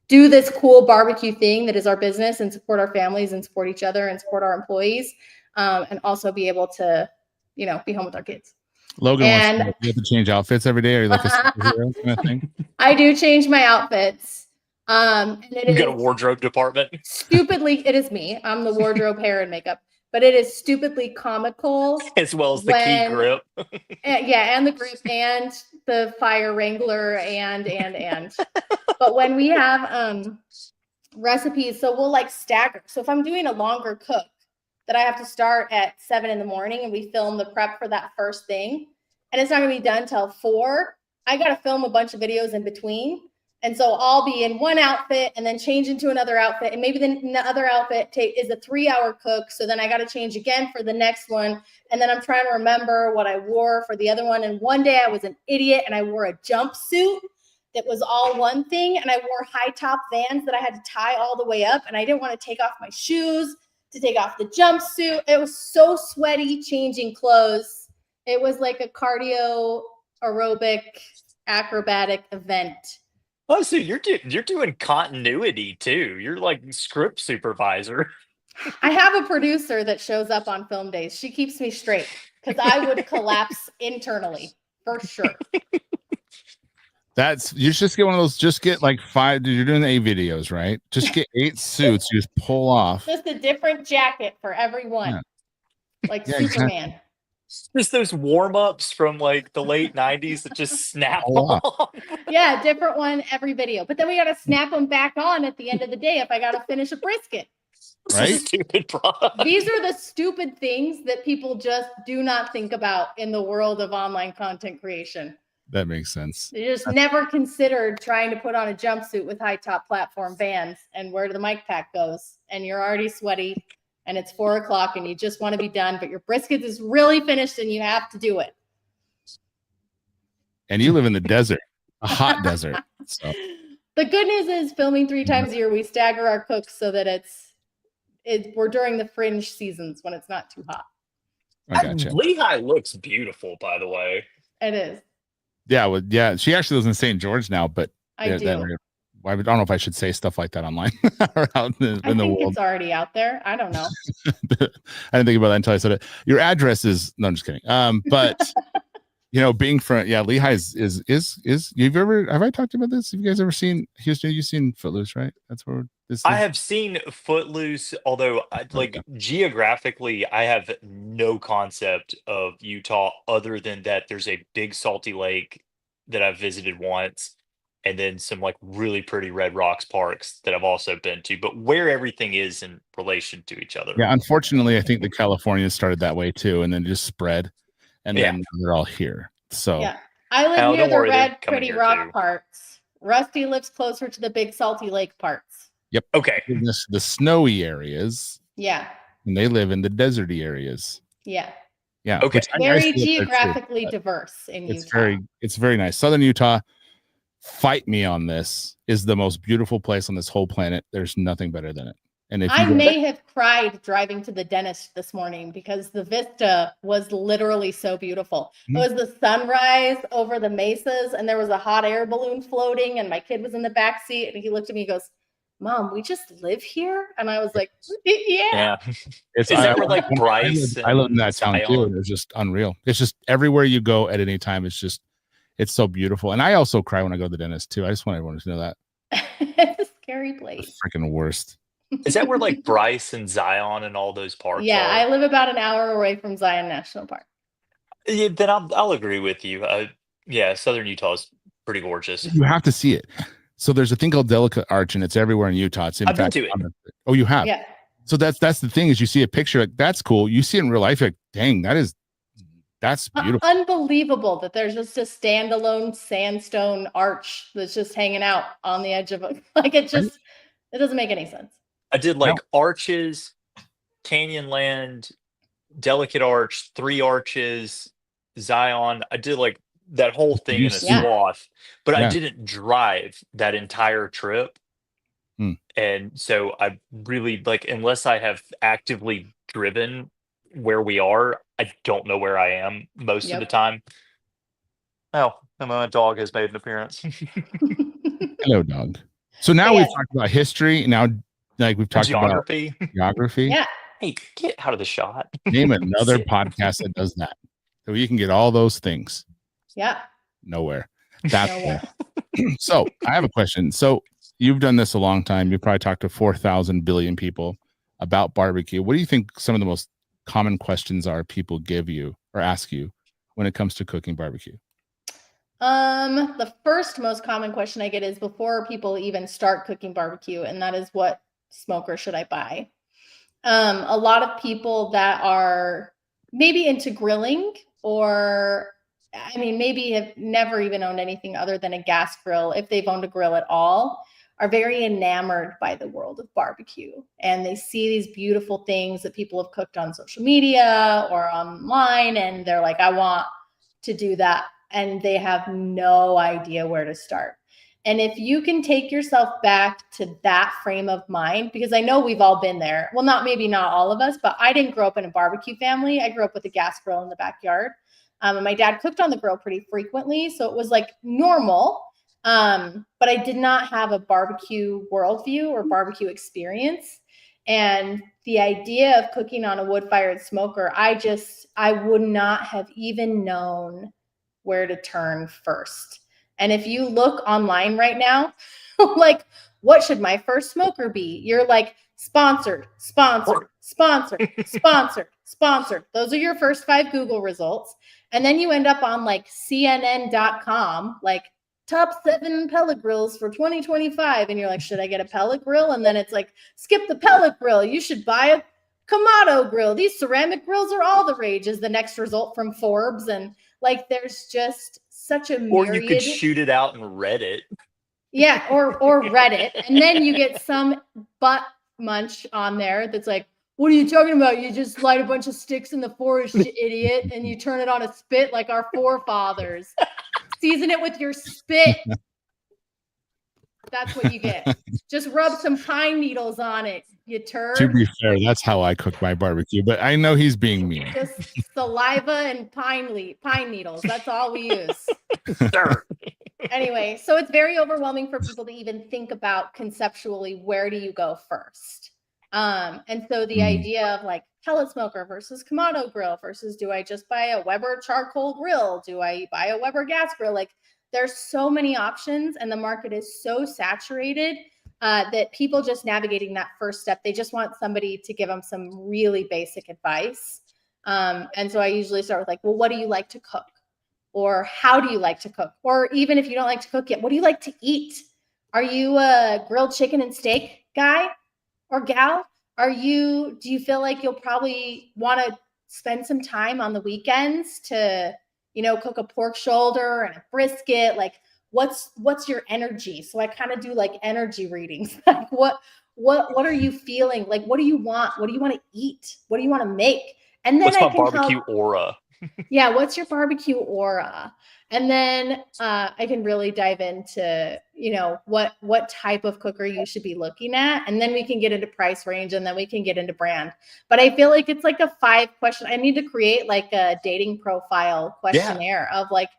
S3: do this cool barbecue thing that is our business and support our families and support each other and support our employees, and also be able to, be home with our kids.
S1: Logan wants to change outfits every day. Are you like a superhero kind of thing?
S3: I do change my outfits. And
S2: you got a wardrobe department?
S3: Stupidly, it is me. I'm the wardrobe, hair, and makeup. But it is stupidly comical.
S2: As well as the key grip.
S3: And the grip and the fire wrangler and. But when we have recipes, so we'll like stagger. So if I'm doing a longer cook, that I have to start at 7 in the morning and we film the prep for that first thing. And it's not gonna be done till 4. I gotta film a bunch of videos in between. And so I'll be in one outfit and then change into another outfit. And maybe then the other outfit is a 3-hour cook. So then I gotta change again for the next one. And then I'm trying to remember what I wore for the other one. And one day I was an idiot and I wore a jumpsuit that was all one thing. And I wore high top Vans that I had to tie all the way up. And I didn't want to take off my shoes, to take off the jumpsuit. It was so sweaty changing clothes. It was like a cardio aerobic acrobatic event.
S2: Oh, so you're doing continuity too. You're like script supervisor.
S3: I have a producer that shows up on film days. She keeps me straight because I would collapse internally for sure.
S1: You just get one of those, just get like 5, you're doing the 8 videos, right? Just get 8 suits, you just pull off.
S3: Just a different jacket for everyone. Yeah. Like Superman.
S2: Just those warm-ups from like the late 90s that just snap
S1: Oh, wow.
S2: on.
S3: Yeah, different one every video. But then we got to snap them back on at the end of the day if I got to finish a brisket.
S1: Right?
S2: Stupid product.
S3: These are the stupid things that people just do not think about in the world of online content creation.
S1: That makes sense.
S3: They just never considered trying to put on a jumpsuit with high top platform Vans and where the mic pack goes. And you're already sweaty and it's 4 o'clock and you just want to be done, but your brisket is really finished and you have to do it.
S1: And you live in the desert, a hot desert. So
S3: the good news is filming 3 times a year, we stagger our cooks so that we're during the fringe seasons when it's not too hot.
S1: I gotcha.
S2: Lehigh looks beautiful, by the way.
S3: It is.
S1: Yeah, well, yeah. She actually lives in St. George now, but
S3: I do.
S1: I don't know if I should say stuff like that online or out in
S3: I
S1: the
S3: think
S1: world.
S3: it's already out there. I don't know.
S1: I didn't think about that until I said it. Your address is no, I'm just kidding. But being from Lehigh is have I talked about this? Have you guys ever seen Houston? You've seen Footloose, right? That's where this is.
S2: I have seen Footloose, although geographically, I have no concept of Utah other than that there's a big salty lake that I've visited once, and then some like really pretty Red Rocks parks that I've also been to, but where everything is in relation to each other.
S1: Yeah, unfortunately, I think the Californians started that way too, and then just spread, and then they're all here. So
S3: yeah, I live near the red pretty rock parts. Rusty lives closer to the big salty lake parts.
S1: Yep.
S2: Okay.
S1: The snowy areas.
S3: Yeah.
S1: And they live in the deserty areas.
S3: Yeah.
S1: Yeah.
S2: Okay.
S3: Very geographically diverse in Utah.
S1: It's very nice. Southern Utah, fight me on this, is the most beautiful place on this whole planet. There's nothing better than it. And if
S3: I may have cried driving to the dentist this morning because the vista was literally so beautiful. Mm-hmm. It was the sunrise over the mesas and there was a hot air balloon floating and my kid was in the back seat and he looked at me and goes, "Mom, we just live here?" And I was like, yeah.
S2: Is that where like Bryce?
S1: I live in that town too. And it's just unreal. It's just everywhere you go at any time. It's so beautiful. And I also cry when I go to the dentist too. I just want everyone to know that.
S3: It's a scary place.
S1: The freaking worst.
S2: Is that where like Bryce and Zion and all those parks are?
S3: I live about an hour away from Zion National Park.
S2: Yeah, then I'll agree with you. Southern Utah is pretty gorgeous.
S1: You have to see it. So there's a thing called Delicate Arch, and it's everywhere in Utah. It's in
S2: I've been to it.
S1: Oh, you have?
S3: Yeah.
S1: So that's the thing is you see a picture like that's cool. You see it in real life, you're like, dang, that's beautiful.
S3: Unbelievable that there's just a standalone sandstone arch that's just hanging out on the edge of it. Like it doesn't make any sense.
S2: I did like Arches, Canyonland, Delicate Arch, 3 Arches, Zion. I did like that whole thing in a swath, but I didn't drive that entire trip. And so I really unless I have actively driven where we are, I don't know where I am most of the time. Oh, and my dog has made an appearance.
S1: Hello, dog. So now we've talked about history. Now, we've talked about geography.
S3: Yeah.
S2: Hey, get out of the shot.
S1: Name another podcast that does that. So you can get all those things.
S3: Yeah.
S1: Nowhere. That's So I have a question. So you've done this a long time. You probably talked to 4,000 billion people about barbecue. What do you think some of the most common questions are people give you or ask you when it comes to cooking barbecue?
S3: The first most common question I get is before people even start cooking barbecue, and that is, what smoker should I buy? A lot of people that are maybe into grilling or maybe have never even owned anything other than a gas grill, if they've owned a grill at all, are very enamored by the world of barbecue. And they see these beautiful things that people have cooked on social media or online, and they're like, I want to do that. And they have no idea where to start. And if you can take yourself back to that frame of mind, because I know we've all been there. Well, maybe not all of us, but I didn't grow up in a barbecue family. I grew up with a gas grill in the backyard. And my dad cooked on the grill pretty frequently. So it was like normal. But I did not have a barbecue worldview or barbecue experience. And the idea of cooking on a wood-fired smoker, I would not have even known where to turn first. And if you look online right now, like, what should my first smoker be? You're like, sponsored, sponsored, sponsored, sponsored, sponsored. Those are your first 5 Google results. And then you end up on like CNN.com, like top 7 pellet grills for 2025. And you're like, should I get a pellet grill? And then it's like, skip the pellet grill. You should buy a Kamado grill. These ceramic grills are all the rage is the next result from Forbes. And like, there's just such a myriad.
S2: Or you could shoot it out in Reddit.
S3: Yeah, or Reddit. And then you get some butt munch on there that's like, what are you talking about? You just light a bunch of sticks in the forest, you idiot, and you turn it on a spit like our forefathers. Season it with your spit. That's what you get. Just rub some pine needles on it, you turd.
S1: To be fair, that's how I cook my barbecue, but I know he's being mean.
S3: Just saliva and pine needles. That's all we use.
S2: Sure.
S3: Anyway, so it's very overwhelming for people to even think about conceptually, where do you go first? And so the idea of like pellet smoker versus Kamado grill versus do I just buy a Weber charcoal grill? Do I buy a Weber gas grill? Like there's so many options and the market is so saturated that people just navigating that first step, they just want somebody to give them some really basic advice. And so I usually start with like, well, what do you like to cook? Or how do you like to cook? Or even if you don't like to cook yet, what do you like to eat? Are you a grilled chicken and steak guy or gal? Do you feel like you'll probably want to spend some time on the weekends to, cook a pork shoulder and a brisket? Like what's your energy? So I kind of do like energy readings. Like what are you feeling? Like, what do you want? What do you want to eat? What do you want to make? And then
S2: what's my barbecue aura?
S3: Yeah, what's your barbecue aura? And then I can really dive into, what type of cooker you should be looking at. And then we can get into price range and then we can get into brand. But I feel like it's like a 5 question. I need to create like a dating profile questionnaire of like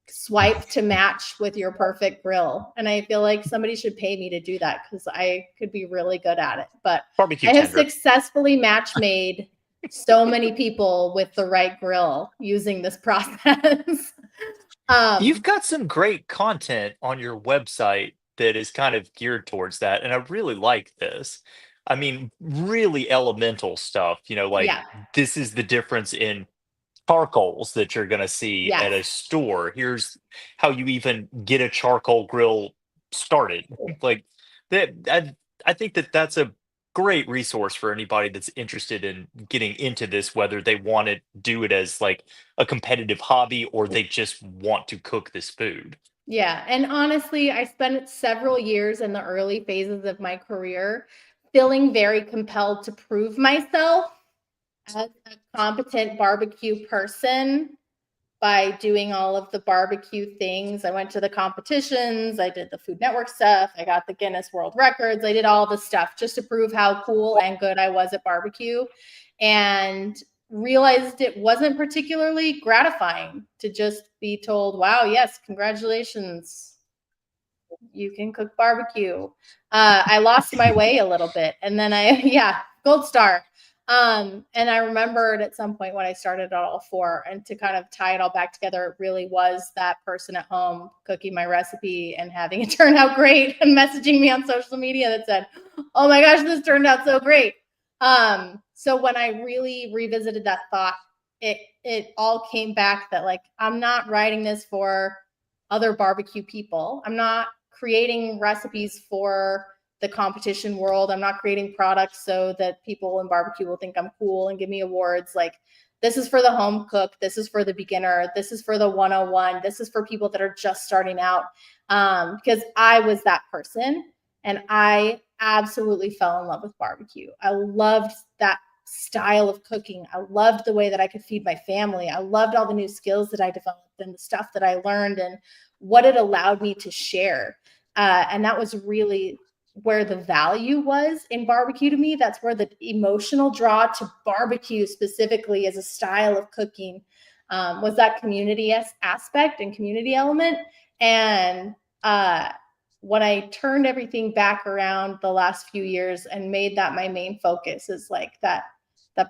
S3: swipe to match with your perfect grill. And I feel like somebody should pay me to do that because I could be really good at it. But
S2: barbecue
S3: I have
S2: tender.
S3: successfully match made so many people with the right grill using this process.
S2: You've got some great content on your website that is kind of geared towards that. And I really like this. I mean, really elemental stuff, this is the difference in charcoals that you're going to see at a store. Here's how you even get a charcoal grill started. Like that. I think that's a great resource for anybody that's interested in getting into this, whether they want to do it as like a competitive hobby or they just want to cook this food.
S3: Yeah. And honestly, I spent several years in the early phases of my career feeling very compelled to prove myself as a competent barbecue person by doing all of the barbecue things. I went to the competitions, I did the Food Network stuff, I got the Guinness World Records, I did all the stuff just to prove how cool and good I was at barbecue, and realized it wasn't particularly gratifying to just be told, wow, yes, congratulations, you can cook barbecue. I lost my way a little bit, and then gold star. And I remembered at some point when I started at all 4, and to kind of tie it all back together, it really was that person at home cooking my recipe and having it turn out great and messaging me on social media that said, oh my gosh, this turned out so great. So when I really revisited that thought, it all came back that like, I'm not writing this for other barbecue people. I'm not creating recipes for the competition world. I'm not creating products so that people in barbecue will think I'm cool and give me awards. Like, this is for the home cook. This is for the beginner. This is for the 101. This is for people that are just starting out. Because I was that person and I absolutely fell in love with barbecue. I loved that style of cooking. I loved the way that I could feed my family. I loved all the new skills that I developed and the stuff that I learned and what it allowed me to share. And that was really where the value was in barbecue to me. That's where the emotional draw to barbecue specifically as a style of cooking was that community aspect and community element. And when I turned everything back around the last few years and made that my main focus is like that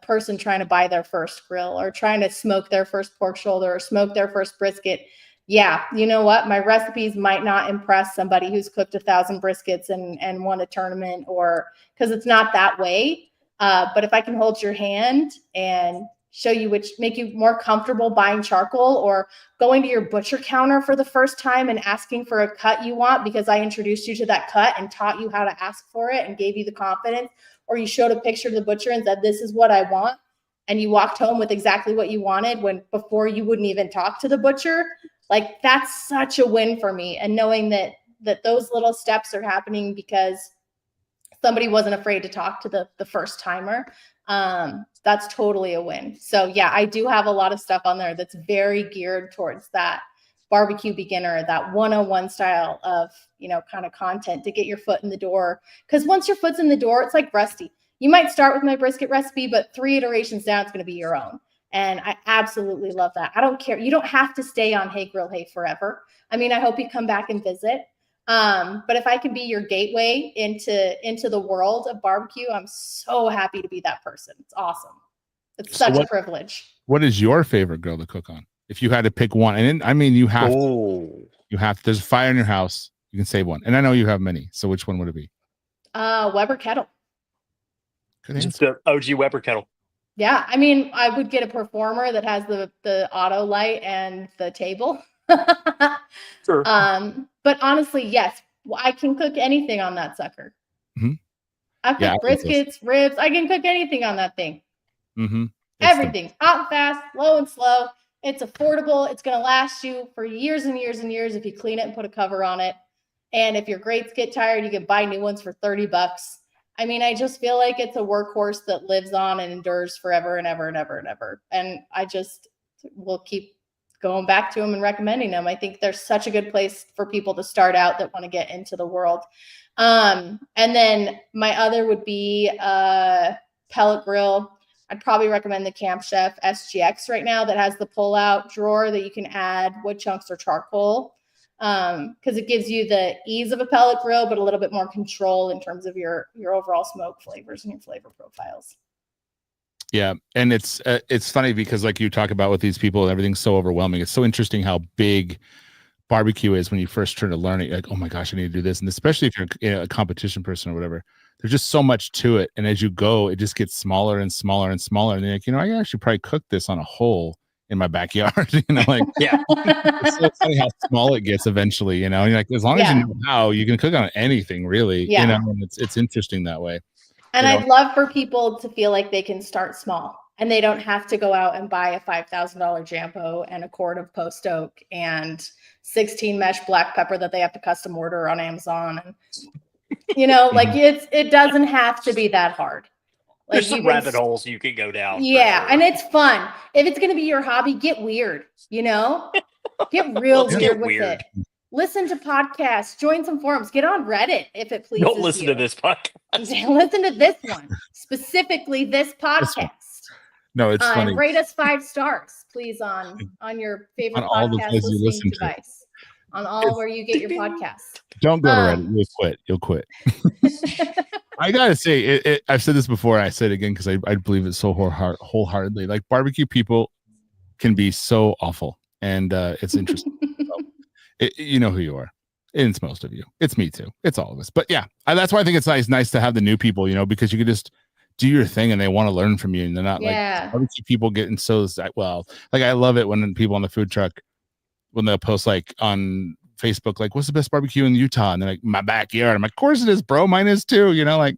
S3: person trying to buy their first grill or trying to smoke their first pork shoulder or smoke their first brisket. Yeah, you know what? My recipes might not impress somebody who's cooked 1,000 briskets and won a tournament, or because it's not that way. But if I can hold your hand and show you make you more comfortable buying charcoal, or going to your butcher counter for the first time and asking for a cut you want because I introduced you to that cut and taught you how to ask for it and gave you the confidence, or you showed a picture to the butcher and said, this is what I want, and you walked home with exactly what you wanted before you wouldn't even talk to the butcher. Like, that's such a win for me. And knowing that those little steps are happening because somebody wasn't afraid to talk to the first timer. That's totally a win. So yeah, I do have a lot of stuff on there that's very geared towards that barbecue beginner, that 101 style of, kind of content to get your foot in the door. Because once your foot's in the door, it's like Rusty. You might start with my brisket recipe, but 3 iterations down, it's going to be your own. And I absolutely love that. I don't care. You don't have to stay on Hey Grill Hey forever. I mean, I hope you come back and visit. But if I can be your gateway into the world of barbecue, I'm so happy to be that person. It's awesome. It's such a privilege.
S1: What is your favorite grill to cook on? If you had to pick one, and I mean, you have there's a fire in your house, you can save one. And I know you have many. So which one would it be?
S3: Weber kettle.
S1: Good answer.
S2: Just the OG Weber kettle.
S3: Yeah. I mean, I would get a performer that has the auto light and the table.
S2: Sure.
S3: But honestly, yes, I can cook anything on that sucker.
S1: Mm-hmm.
S3: I cook briskets, ribs. I can cook anything on that thing.
S1: Mm-hmm.
S3: Everything, hot and fast, low and slow. It's affordable. It's going to last you for years and years and years if you clean it and put a cover on it. And if your grates get tired, you can buy new ones for $30. I mean, I just feel like it's a workhorse that lives on and endures forever and ever and ever and ever. And I just will keep going back to them and recommending them. I think they're such a good place for people to start out that want to get into the world. And then my other would be pellet grill. I'd probably recommend the Camp Chef SGX right now, that has the pull-out drawer that you can add wood chunks or charcoal, because it gives you the ease of a pellet grill, but a little bit more control in terms of your overall smoke flavors and your flavor profiles.
S1: Yeah, and it's funny because, like you talk about with these people, everything's so overwhelming. It's so interesting how big barbecue is when you first try to learn it. You're like, oh my gosh, I need to do this, and especially if you're a competition person or whatever. There's just so much to it, and as you go, it just gets smaller and smaller and smaller. And then you're like, I should probably cook this on a hole in my backyard. Like,
S2: yeah,
S1: it's so funny how small it gets eventually. And you're like, as long as you know how, you can cook on anything, really.
S3: Yeah.
S1: And it's interesting that way.
S3: And I'd love for people to feel like they can start small, and they don't have to go out and buy a $5,000 Jampo and a quart of post oak and 16 mesh black pepper that they have to custom order on Amazon. And like it doesn't have to be that hard. Like,
S2: there's some rabbit holes you can go down.
S3: Yeah,
S2: sure.
S3: and it's fun. If it's going to be your hobby, get weird. Get real weird with it. Listen to podcasts. Join some forums. Get on Reddit if it pleases you.
S2: Don't listen to this podcast.
S3: Listen to this one, specifically this podcast.
S1: No, it's funny.
S3: Rate us 5 stars, please, on your favorite podcast listening device. On all where you get your podcasts.
S1: Don't go to Reddit. You'll quit. I gotta say, I've said this before, and I say it again because I believe it so wholeheartedly. Like, barbecue people can be so awful, and it's interesting. You know who you are. It's most of you. It's me too. It's all of us. But yeah, that's why I think it's nice to have the new people, because you could just do your thing and they want to learn from you, and they're not like barbecue people getting so well. Like, I love it when people on the food truck, when they'll post like on Facebook, like, what's the best barbecue in Utah? And they're like, my backyard. I'm like, of course it is, bro. Mine is too. Like,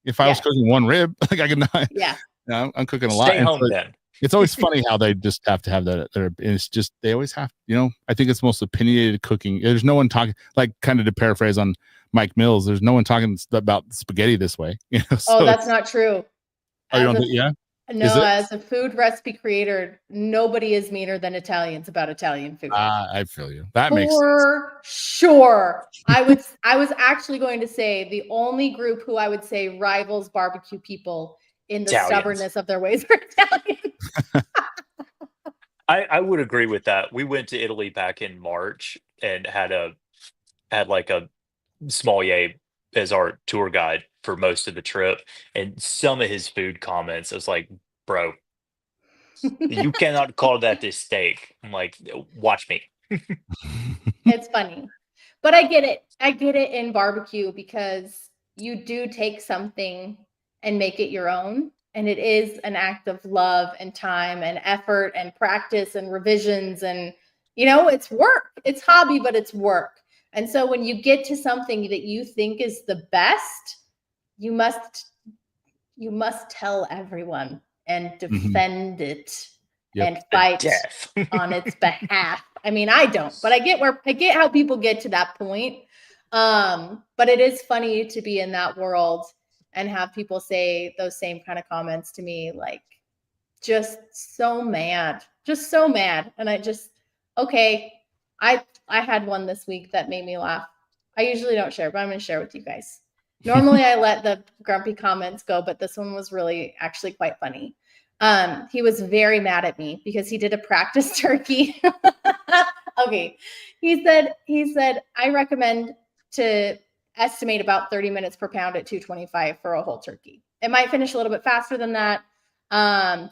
S1: if I was cooking one rib, like, I could not.
S3: Yeah.
S1: I'm cooking a lot.
S2: Stay home then.
S1: It's always funny how they just have to have that. It's just, they always have, I think it's most opinionated cooking. There's no one talking, like, kind of to paraphrase on Mike Mills, there's no one talking about spaghetti this way.
S3: So that's not true.
S1: Oh, you don't think, yeah?
S3: No, as a food recipe creator, nobody is meaner than Italians about Italian food.
S1: I feel you. That makes sense.
S3: For sure. I was actually going to say the only group who I would say rivals barbecue people in the stubbornnness of their ways are Italians.
S2: I would agree with that. We went to Italy back in March and had like a sommelier as our tour guide for most of the trip, and some of his food comments, I was like, bro, you cannot call that a steak. I'm like, watch me.
S3: It's funny, but I get it in barbecue, because you do take something and make it your own. And it is an act of love and time and effort and practice and revisions. And, it's work. It's hobby, but it's work. And so when you get to something that you think is the best, you must tell everyone and defend it and fight on its behalf. I mean, I don't, but I get how people get to that point. But it is funny to be in that world and have people say those same kind of comments to me, like, just so mad. And okay. I had one this week that made me laugh. I usually don't share, but I'm going to share with you guys. Normally I let the grumpy comments go, but this one was really actually quite funny. He was very mad at me because he did a practice turkey. Okay. He said, I recommend to estimate about 30 minutes per pound at 225 for a whole turkey. It might finish a little bit faster than that,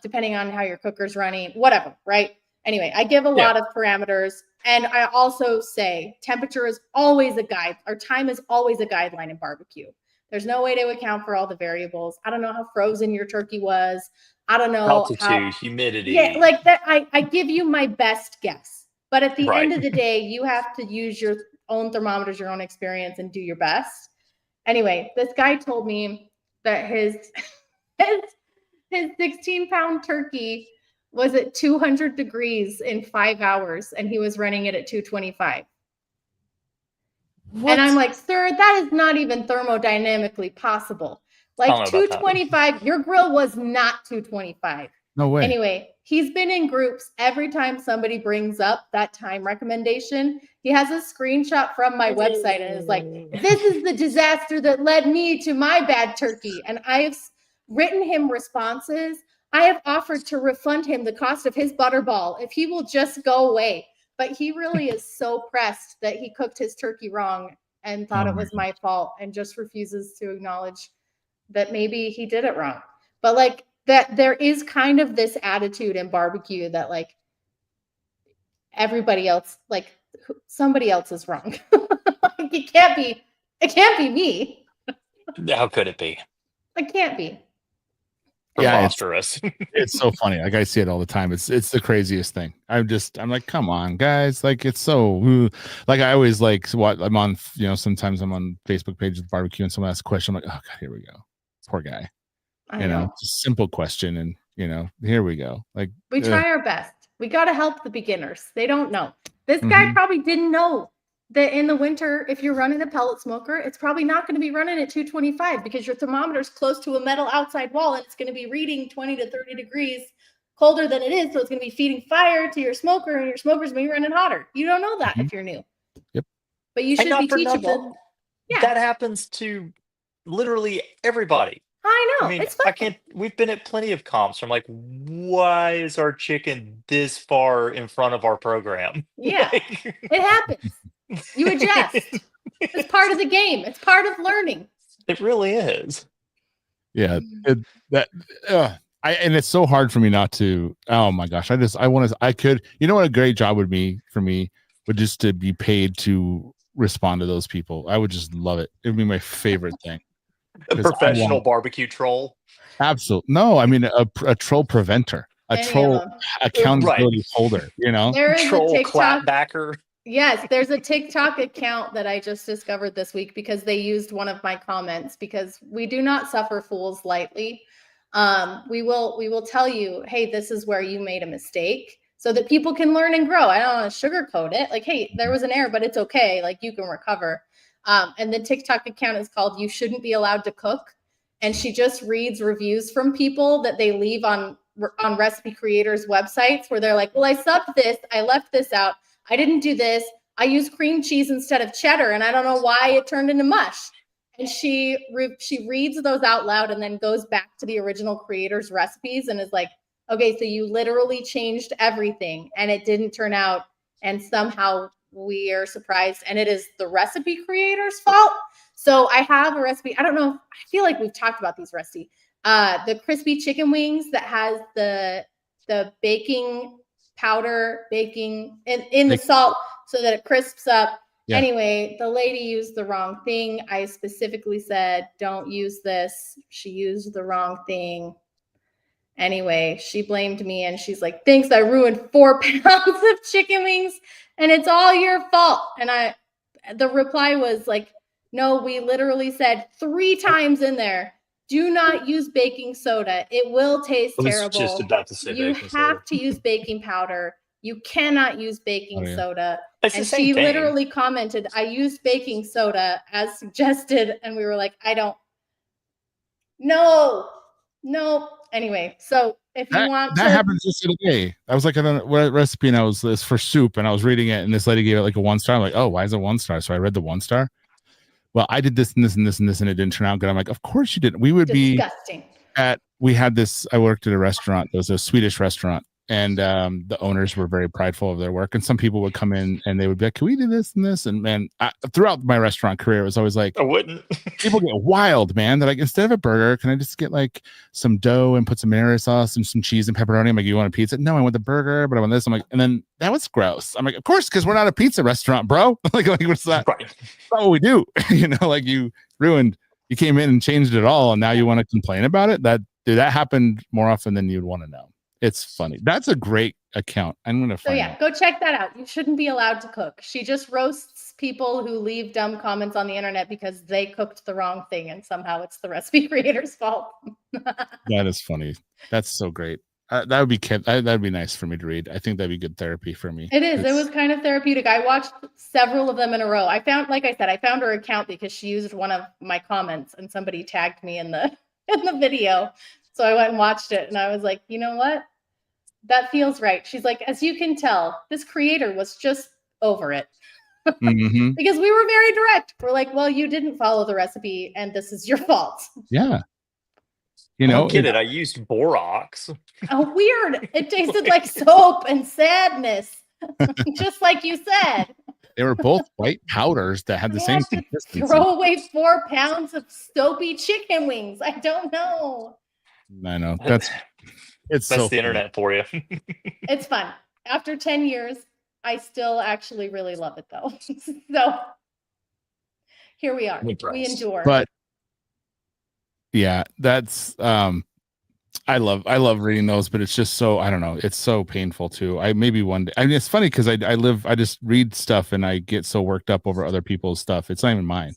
S3: depending on how your cooker's running, whatever, right? Anyway, I give a lot of parameters. And I also say temperature is always a guide, or time is always a guideline in barbecue. There's no way to account for all the variables. I don't know how frozen your turkey was. I don't know
S2: altitude, humidity.
S3: Yeah, like that. I give you my best guess. But at the end of the day, you have to use your own thermometers, your own experience, and do your best. Anyway, this guy told me that his 16-pound turkey was at 200 degrees in 5 hours, and he was running it at 225. What? And I'm like, sir, that is not even thermodynamically possible. Like 225, your grill was not 225.
S1: No way.
S3: Anyway, he's been in groups. Every time somebody brings up that time recommendation, he has a screenshot from my website and is like, this is the disaster that led me to my bad turkey. And I've written him responses. I have offered to refund him the cost of his butterball if he will just go away. But he really is so pressed that he cooked his turkey wrong and thought it was my fault and just refuses to acknowledge that maybe he did it wrong. But like that, there is kind of this attitude in barbecue that like everybody else, like somebody else is wrong. Like it can't be me.
S2: How could it be?
S3: It can't be.
S2: Preposterous.
S1: It's so funny. Like I see it all the time. It's the craziest thing. I'm like, come on, guys. Like it's so like I always like what I'm on, sometimes I'm on Facebook pages with barbecue and someone asks a question. I'm like, oh God, here we go. Poor guy.
S3: I know.
S1: It's a simple question and here we go. Like
S3: we try our best. We got to help the beginners. They don't know. This guy probably didn't know that in the winter, if you're running a pellet smoker, it's probably not going to be running at 225 because your thermometer is close to a metal outside wall and it's going to be reading 20 to 30 degrees colder than it is. So it's going to be feeding fire to your smoker and your smoker's going to be running hotter. You don't know that if you're new.
S1: Yep.
S3: But you should be teachable.
S2: Yeah. That happens to literally everybody.
S3: I know.
S2: I mean,
S3: it's fun.
S2: We've been at plenty of comps. I'm like, why is our chicken this far in front of our program?
S3: Yeah, it happens. You adjust. It's part of the game. It's part of learning.
S2: It really is.
S1: Yeah. And it's so hard for me not to, oh my gosh. I could, what a great job would be for me would just to be paid to respond to those people. I would just love it. It would be my favorite thing.
S2: A professional barbecue troll.
S1: Absolutely. No, I mean a troll preventer, a troll accountability holder,
S3: There is
S2: troll
S3: a TikTok
S2: clapbacker.
S3: Yes, there's a TikTok account that I just discovered this week because they used one of my comments because we do not suffer fools lightly. We will tell you, hey, this is where you made a mistake so that people can learn and grow. I don't want to sugarcoat it. Like, hey, there was an error, but it's okay. Like you can recover. And the TikTok account is called You Shouldn't Be Allowed to Cook. And she just reads reviews from people that they leave on recipe creators' websites where they're like, well, I subbed this. I left this out. I didn't do this. I used cream cheese instead of cheddar. And I don't know why it turned into mush. And she reads those out loud and then goes back to the original creator's recipes and is like, okay, so you literally changed everything and it didn't turn out. And somehow we are surprised and it is the recipe creator's fault. So I have a recipe. I don't know. I feel like we've talked about these recipes. The crispy chicken wings that has the baking powder in the salt so that it crisps up.
S1: Yeah.
S3: Anyway, the lady used the wrong thing. I specifically said, don't use this. She used the wrong thing. Anyway, she blamed me and she's like, thanks, I ruined 4 pounds of chicken wings and it's all your fault. And the reply was like, no, we literally said 3 times in there, do not use baking soda. It will taste
S2: I was
S3: terrible.
S2: just about to say
S3: You
S2: baking soda.
S3: have to use baking powder. You cannot use baking soda.
S2: It's
S3: And
S2: the same
S3: she
S2: thing.
S3: literally commented, I used baking soda as suggested. And we were like, no. Anyway, so if you want
S1: that happens just the other day. I was like, I don't know what recipe, and it's for soup, and I was reading it, and this lady gave it like a 1 star. I'm like, oh, why is it 1 star? So I read the 1 star. Well, I did this and this and this and this, and it didn't turn out good. I'm like, of course you didn't. We would
S3: disgusting.
S1: we had this. I worked at a restaurant. It was a Swedish restaurant, and the owners were very prideful of their work. And some people would come in and they would be like, "Can we do this and this?" And man, throughout my restaurant career, it was always like,
S2: I wouldn't.
S1: people get wild, man. They're like, instead of a burger, can I just get like some dough and put some marinara sauce and some cheese and pepperoni? I'm like, you want a pizza? No, I want the burger, but I want this. I'm like, and then that was gross. I'm like, of course, because we're not a pizza restaurant, bro. like what's that?
S2: Right.
S1: That's not what we do. Like you came in and changed it all, and now you want to complain about it. That happened more often than you'd want to know. It's funny. That's a great account. I'm gonna find.
S3: So yeah, go check that out. You shouldn't be allowed to cook. She just roasts people who leave dumb comments on the internet because they cooked the wrong thing, and somehow it's the recipe creator's fault.
S1: That is funny. That's so great. That'd be nice for me to read. I think that'd be good therapy for me.
S3: It is. It was kind of therapeutic. I watched several of them in a row. I found her account because she used one of my comments, and somebody tagged me in the video. So I went and watched it, and I was like, you know what? That feels right. She's like, as you can tell, this creator was just over it.
S1: Mm-hmm.
S3: Because we were very direct. We're like, well, you didn't follow the recipe and this is your fault.
S1: Yeah.
S2: I don't get it. I used borax.
S3: Oh, weird. It tasted like soap and sadness. Just like you said.
S1: They were both white powders that had the same consistency.
S3: Throw away 4 pounds of soapy chicken wings. I don't know.
S1: I know. That's so
S2: the internet for you.
S3: It's fun. After 10 years, I still actually really love it though. So here we are. We endure.
S1: But yeah, that's I love reading those, but it's just so, I don't know, it's so painful too. Maybe one day. I mean, it's funny because I just read stuff and I get so worked up over other people's stuff. It's not even mine.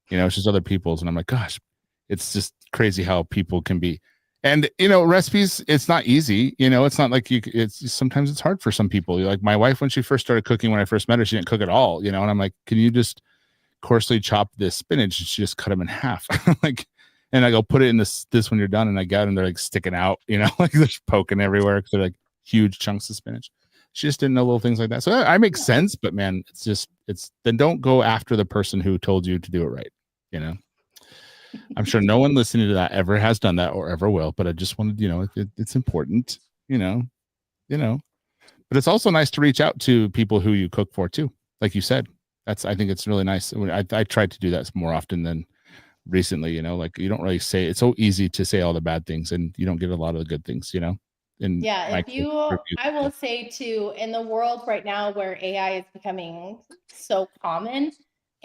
S1: It's just other people's, and I'm like, gosh, it's just crazy how people can be. And recipes, it's not easy. It's not like sometimes it's hard for some people. Like my wife, when she first started cooking, when I first met her, she didn't cook at all. And I'm like, can you just coarsely chop this spinach? And she just cut them in half. And I go, put it in this when you're done. And I got them, they're like sticking out, like they're poking everywhere because they're like huge chunks of spinach. She just didn't know little things like that. So I make sense, but man, it's then don't go after the person who told you to do it right. I'm sure no one listening to that ever has done that or ever will, but I just wanted, it's important, but it's also nice to reach out to people who you cook for too. Like you said, I think it's really nice. I tried to do that more often than recently, like you don't really say, it's so easy to say all the bad things and you don't get a lot of the good things, And
S3: yeah, I will say too, in the world right now where AI is becoming so common,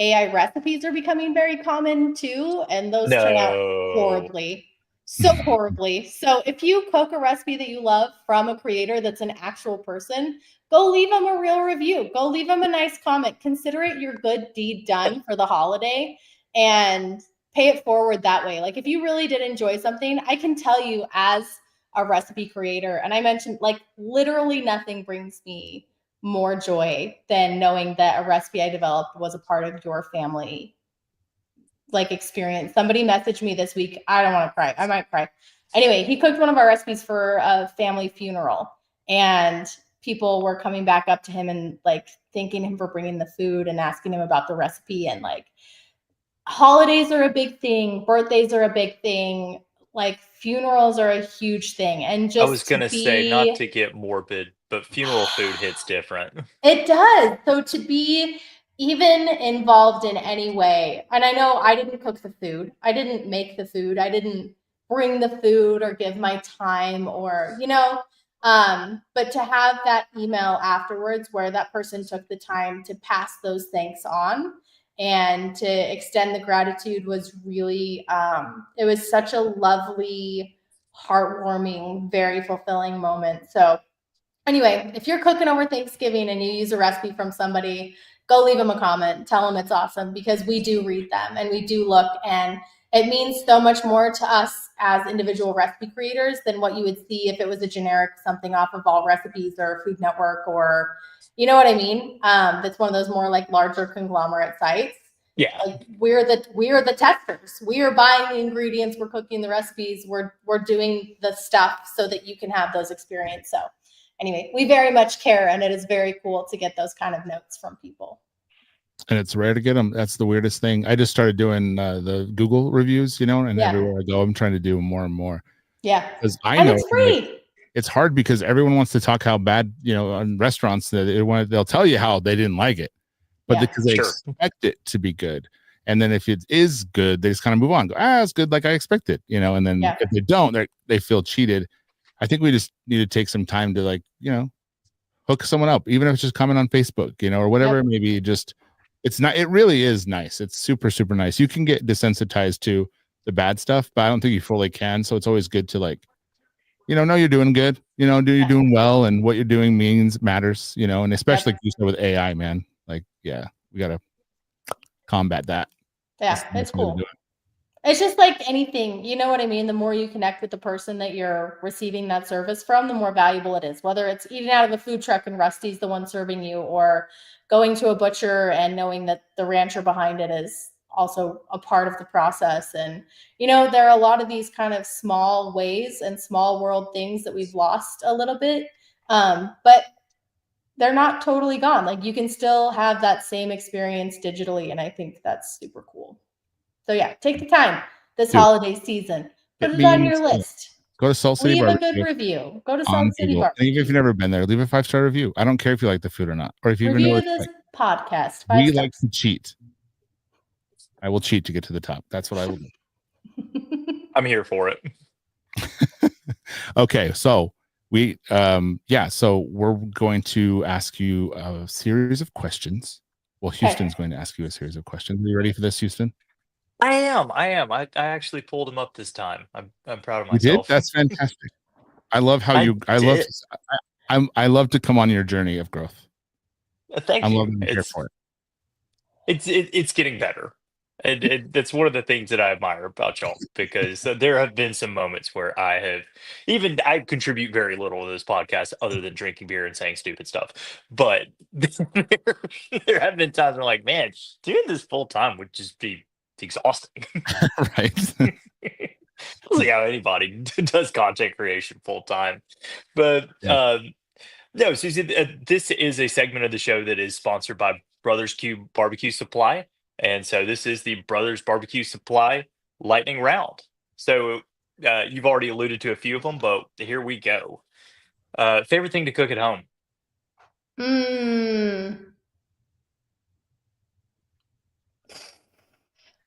S3: AI recipes are becoming very common too, and those turn out horribly, so horribly. So if you cook a recipe that you love from a creator that's an actual person, go leave them a real review. Go leave them a nice comment. Consider it your good deed done for the holiday and pay it forward that way. Like if you really did enjoy something, I can tell you as a recipe creator, and I mentioned like literally nothing brings me more joy than knowing that a recipe I developed was a part of your family like experience. Somebody messaged me this week. I don't want to cry. I might cry. Anyway, he cooked one of our recipes for a family funeral, and people were coming back up to him and like thanking him for bringing the food and asking him about the recipe. And like holidays are a big thing. Birthdays are a big thing. Like funerals are a huge thing. And just
S2: I was going to say, not to get morbid, but funeral food hits different.
S3: It does. So to be even involved in any way, and I know I didn't cook the food. I didn't make the food. I didn't bring the food or give my time or, But to have that email afterwards where that person took the time to pass those thanks on and to extend the gratitude was really, it was such a lovely, heartwarming, very fulfilling moment. So anyway, if you're cooking over Thanksgiving and you use a recipe from somebody, go leave them a comment, tell them it's awesome, because we do read them and we do look, and it means so much more to us as individual recipe creators than what you would see if it was a generic something off of All Recipes or Food Network, or you know what I mean? That's one of those more like larger conglomerate sites.
S2: Yeah.
S3: Like we're the testers. We are buying the ingredients, we're cooking the recipes, we're doing the stuff so that you can have those experiences. So anyway, we very much care, and it is very cool to get those kind of notes from people.
S1: And it's rare to get them. That's the weirdest thing. I just started doing the Google reviews, and everywhere I go, I'm trying to do more and more.
S3: Yeah,
S1: because I
S3: and
S1: know
S3: it's free.
S1: It's hard because everyone wants to talk how bad, on restaurants that they'll tell you how they didn't like it, but because they expect it to be good. And then if it is good, they just kind of move on. Go, it's good, like I expected, and then if they don't, they feel cheated. I think we just need to take some time to hook someone up, even if it's just comment on Facebook, or whatever. Maybe it really is nice. It's super, super nice. You can get desensitized to the bad stuff, but I don't think you fully can. So it's always good to know you're doing good, you're doing well, and what you're doing matters, and especially like you said with AI, man, we gotta combat that.
S3: Yeah, it's cool. It's just like anything, you know what I mean? The more you connect with the person that you're receiving that service from, the more valuable it is. Whether it's eating out of a food truck and Rusty's the one serving you, or going to a butcher and knowing that the rancher behind it is also a part of the process. And, there are a lot of these kind of small ways and small world things that we've lost a little bit. But they're not totally gone. Like you can still have that same experience digitally. And I think that's super cool. So yeah, take the time this holiday season. Put it on your list.
S1: Go to Salt City
S3: Leave
S1: Barbecue.
S3: a good review. Go to Salt City Barbecue.
S1: Even if you've never been there, leave a 5-star review. I don't care if you like the food or not, or if you
S3: review
S1: even know
S3: this podcast.
S1: We like to cheat. I will cheat to get to the top. That's what I will do.
S2: I'm here for it.
S1: Okay, so so we're going to ask you a series of questions. Well, Houston's going to ask you a series of questions. Are you ready for this, Houston?
S2: I am. I actually pulled him up this time. I'm proud of myself.
S1: You did? That's fantastic. I love how I love to come on your journey of growth.
S2: Thank you.
S1: I'm here for it.
S2: It's getting better. And that's one of the things that I admire about y'all, because there have been some moments where I contribute very little to this podcast other than drinking beer and saying stupid stuff. But there have been times where I'm like, man, doing this full time would just be exhausting.
S1: Right.
S2: We'll see how anybody does content creation full time. But no, Susie, this is a segment of the show that is sponsored by Brothers Cube Barbecue Supply. And so this is the Brothers Barbecue Supply lightning round. So you've already alluded to a few of them, but here we go. Favorite thing to cook at home?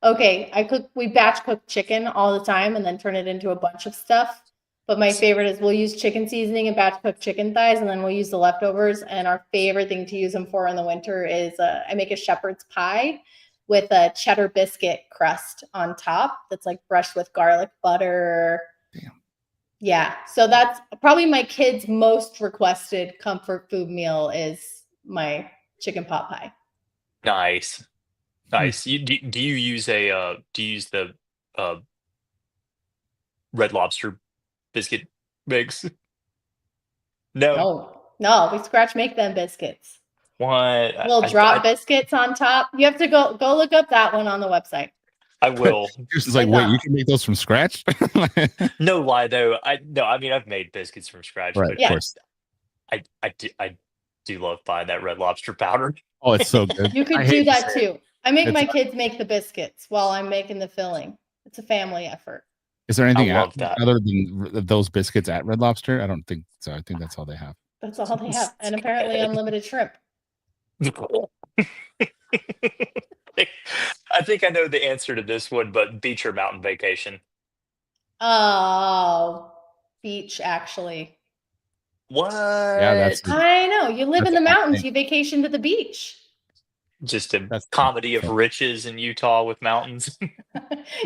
S3: Okay, we batch cook chicken all the time and then turn it into a bunch of stuff. But my favorite is we'll use chicken seasoning and batch cook chicken thighs, and then we'll use the leftovers. And our favorite thing to use them for in the winter is I make a shepherd's pie with a cheddar biscuit crust on top that's like brushed with garlic butter.
S1: Damn.
S3: Yeah, so that's probably my kids' most requested comfort food meal is my chicken pot pie.
S2: Nice. Do you use the Red Lobster biscuit mix?
S3: No, we scratch make them biscuits.
S2: What?
S3: Little drop biscuits on top. You have to go look up that one on the website.
S2: I will.
S1: It's like, wait, you can make those from scratch?
S2: No lie though. I've made biscuits from scratch,
S1: right,
S2: but
S1: of course.
S2: I do love buying that Red Lobster powder.
S1: Oh, it's so good.
S3: You could do that too. I make my kids make the biscuits while I'm making the filling. It's a family effort.
S1: Is there anything other than those biscuits at Red Lobster? I don't think so. I think that's all they have.
S3: That's all they have. And apparently unlimited shrimp.
S2: I think I know the answer to this one, but beach or mountain vacation?
S3: Oh, beach, actually.
S2: What?
S1: Yeah, that's
S3: I know. You live in
S1: That's
S3: the
S1: a
S3: mountains.
S1: thing.
S3: You vacation to the beach.
S2: Just a
S1: That's
S2: comedy of
S1: fun.
S2: riches in Utah with mountains.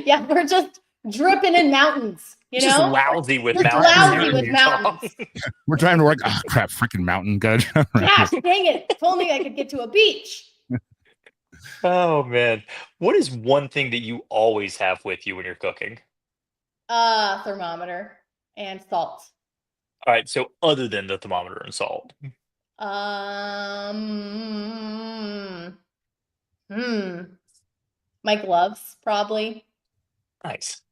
S3: Yeah, we're just dripping in mountains. You
S2: Just
S3: know,
S2: lousy with
S3: just
S2: mountains
S3: lousy
S2: here in
S3: with
S2: Utah.
S3: mountains.
S1: We're driving to work. Oh crap! Freaking mountain. Gotta drive around
S3: Gosh,
S1: here.
S3: dang it! If only I could get to a beach.
S2: Oh man. What is one thing that you always have with you when you're cooking?
S3: Thermometer and salt.
S2: All right, so other than the thermometer and salt.
S3: My gloves, probably.
S2: Nice.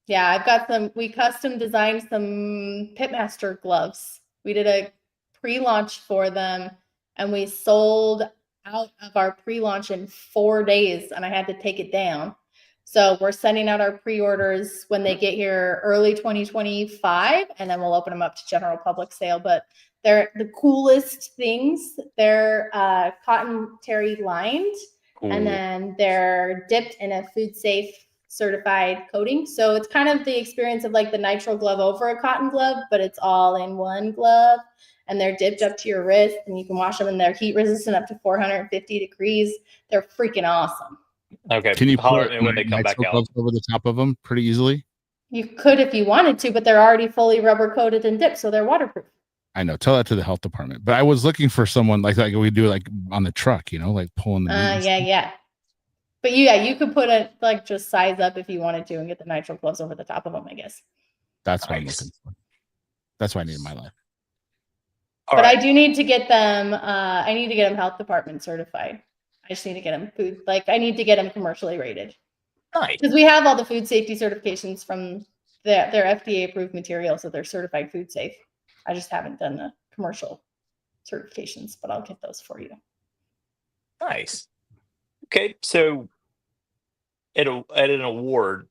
S3: Yeah, I've got we custom designed some Pitmaster gloves. We did a pre-launch for them and we sold out of our pre-launch in 4 days and I had to take it down. So we're sending out our pre-orders when they get here early 2025 and then we'll open them up to general public sale. But they're the coolest things. They're cotton terry lined and then they're dipped in a food safe certified coating. So it's kind of the experience of like the nitrile glove over a cotton glove, but it's all in one glove and they're dipped up to your wrist and you can wash them and they're heat resistant up to 450 degrees. They're freaking awesome.
S2: Okay.
S1: Can you
S2: Holler
S1: put
S2: at me when they come back
S1: nitrile
S2: out.
S1: gloves over the top of them pretty easily?
S3: You could if you wanted to, but they're already fully rubber coated and dipped, so they're waterproof.
S1: I know. Tell that to the health department. But I was looking for someone like we do like on the truck, like pulling the meat and stuff.
S3: Yeah. But yeah, you could put it like just size up if you wanted to and get the nitrile gloves over the top of them, I guess.
S1: That's what I'm looking for. That's what I need in my life.
S3: But I do need to get them. I need to get them health department certified. I just need to get them food. Like I need to get them commercially rated.
S2: Nice.
S3: Because we have all the food safety certifications from their FDA approved material, so they're certified food safe. I just haven't done the commercial certifications, but I'll get those for you.
S2: Nice. Okay, so at an award,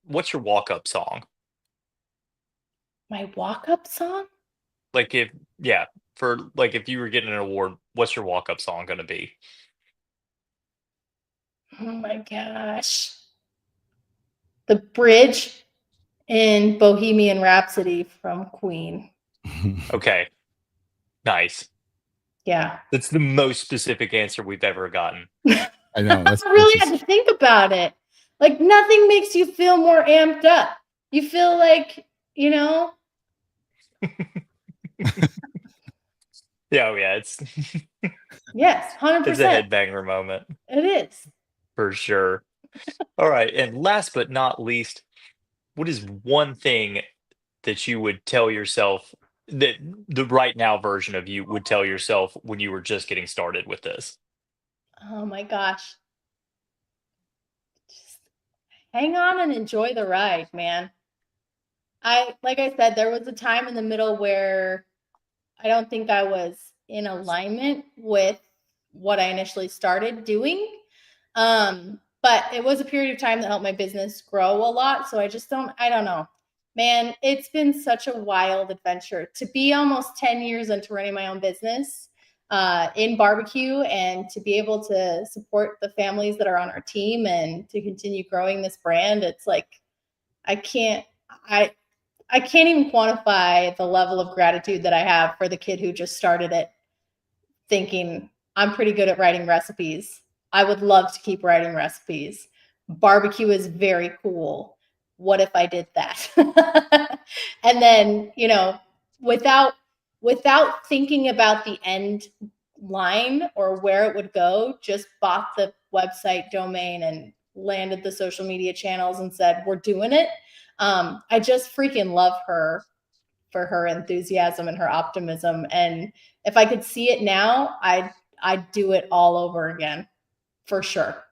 S2: what's your walk-up song?
S3: My walk-up song?
S2: Like if you were getting an award, what's your walk-up song going to be?
S3: Oh my gosh. The bridge in Bohemian Rhapsody from Queen.
S2: Okay. Nice.
S3: Yeah.
S2: That's the most specific answer we've ever gotten.
S1: I know.
S3: I really had to think about it. Like nothing makes you feel more amped up. You feel like,
S2: Yeah, it's
S3: yes, 100%.
S2: It's a headbanger moment.
S3: It is.
S2: For sure. All right, and last but not least, what is one thing that you would tell yourself that the right now version of you would tell yourself when you were just getting started with this?
S3: Oh my gosh. Just hang on and enjoy the ride, man. Like I said, there was a time in the middle where I don't think I was in alignment with what I initially started doing. But it was a period of time that helped my business grow a lot. So I don't know. Man, it's been such a wild adventure to be almost 10 years into running my own business in barbecue and to be able to support the families that are on our team and to continue growing this brand. It's like, I can't even quantify the level of gratitude that I have for the kid who just started it thinking I'm pretty good at writing recipes. I would love to keep writing recipes. Barbecue is very cool. What if I did that? And then, without thinking about the end line or where it would go, just bought the website domain and landed the social media channels and said, we're doing it. I just freaking love her for her enthusiasm and her optimism. And if I could see it now, I'd do it all over again for sure.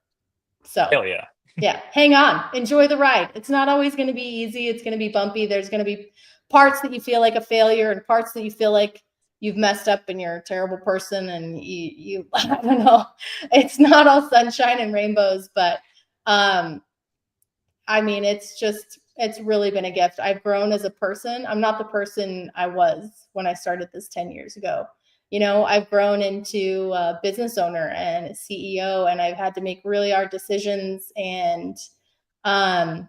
S3: So
S2: Hell yeah.
S3: Yeah, hang on, enjoy the ride. It's not always going to be easy. It's going to be bumpy. There's going to be parts that you feel like a failure and parts that you feel like you've messed up and you're a terrible person. And you I don't know. It's not all sunshine and rainbows, but I mean, it's really been a gift. I've grown as a person. I'm not the person I was when I started this 10 years ago. I've grown into a business owner and a CEO, and I've had to make really hard decisions. And, I've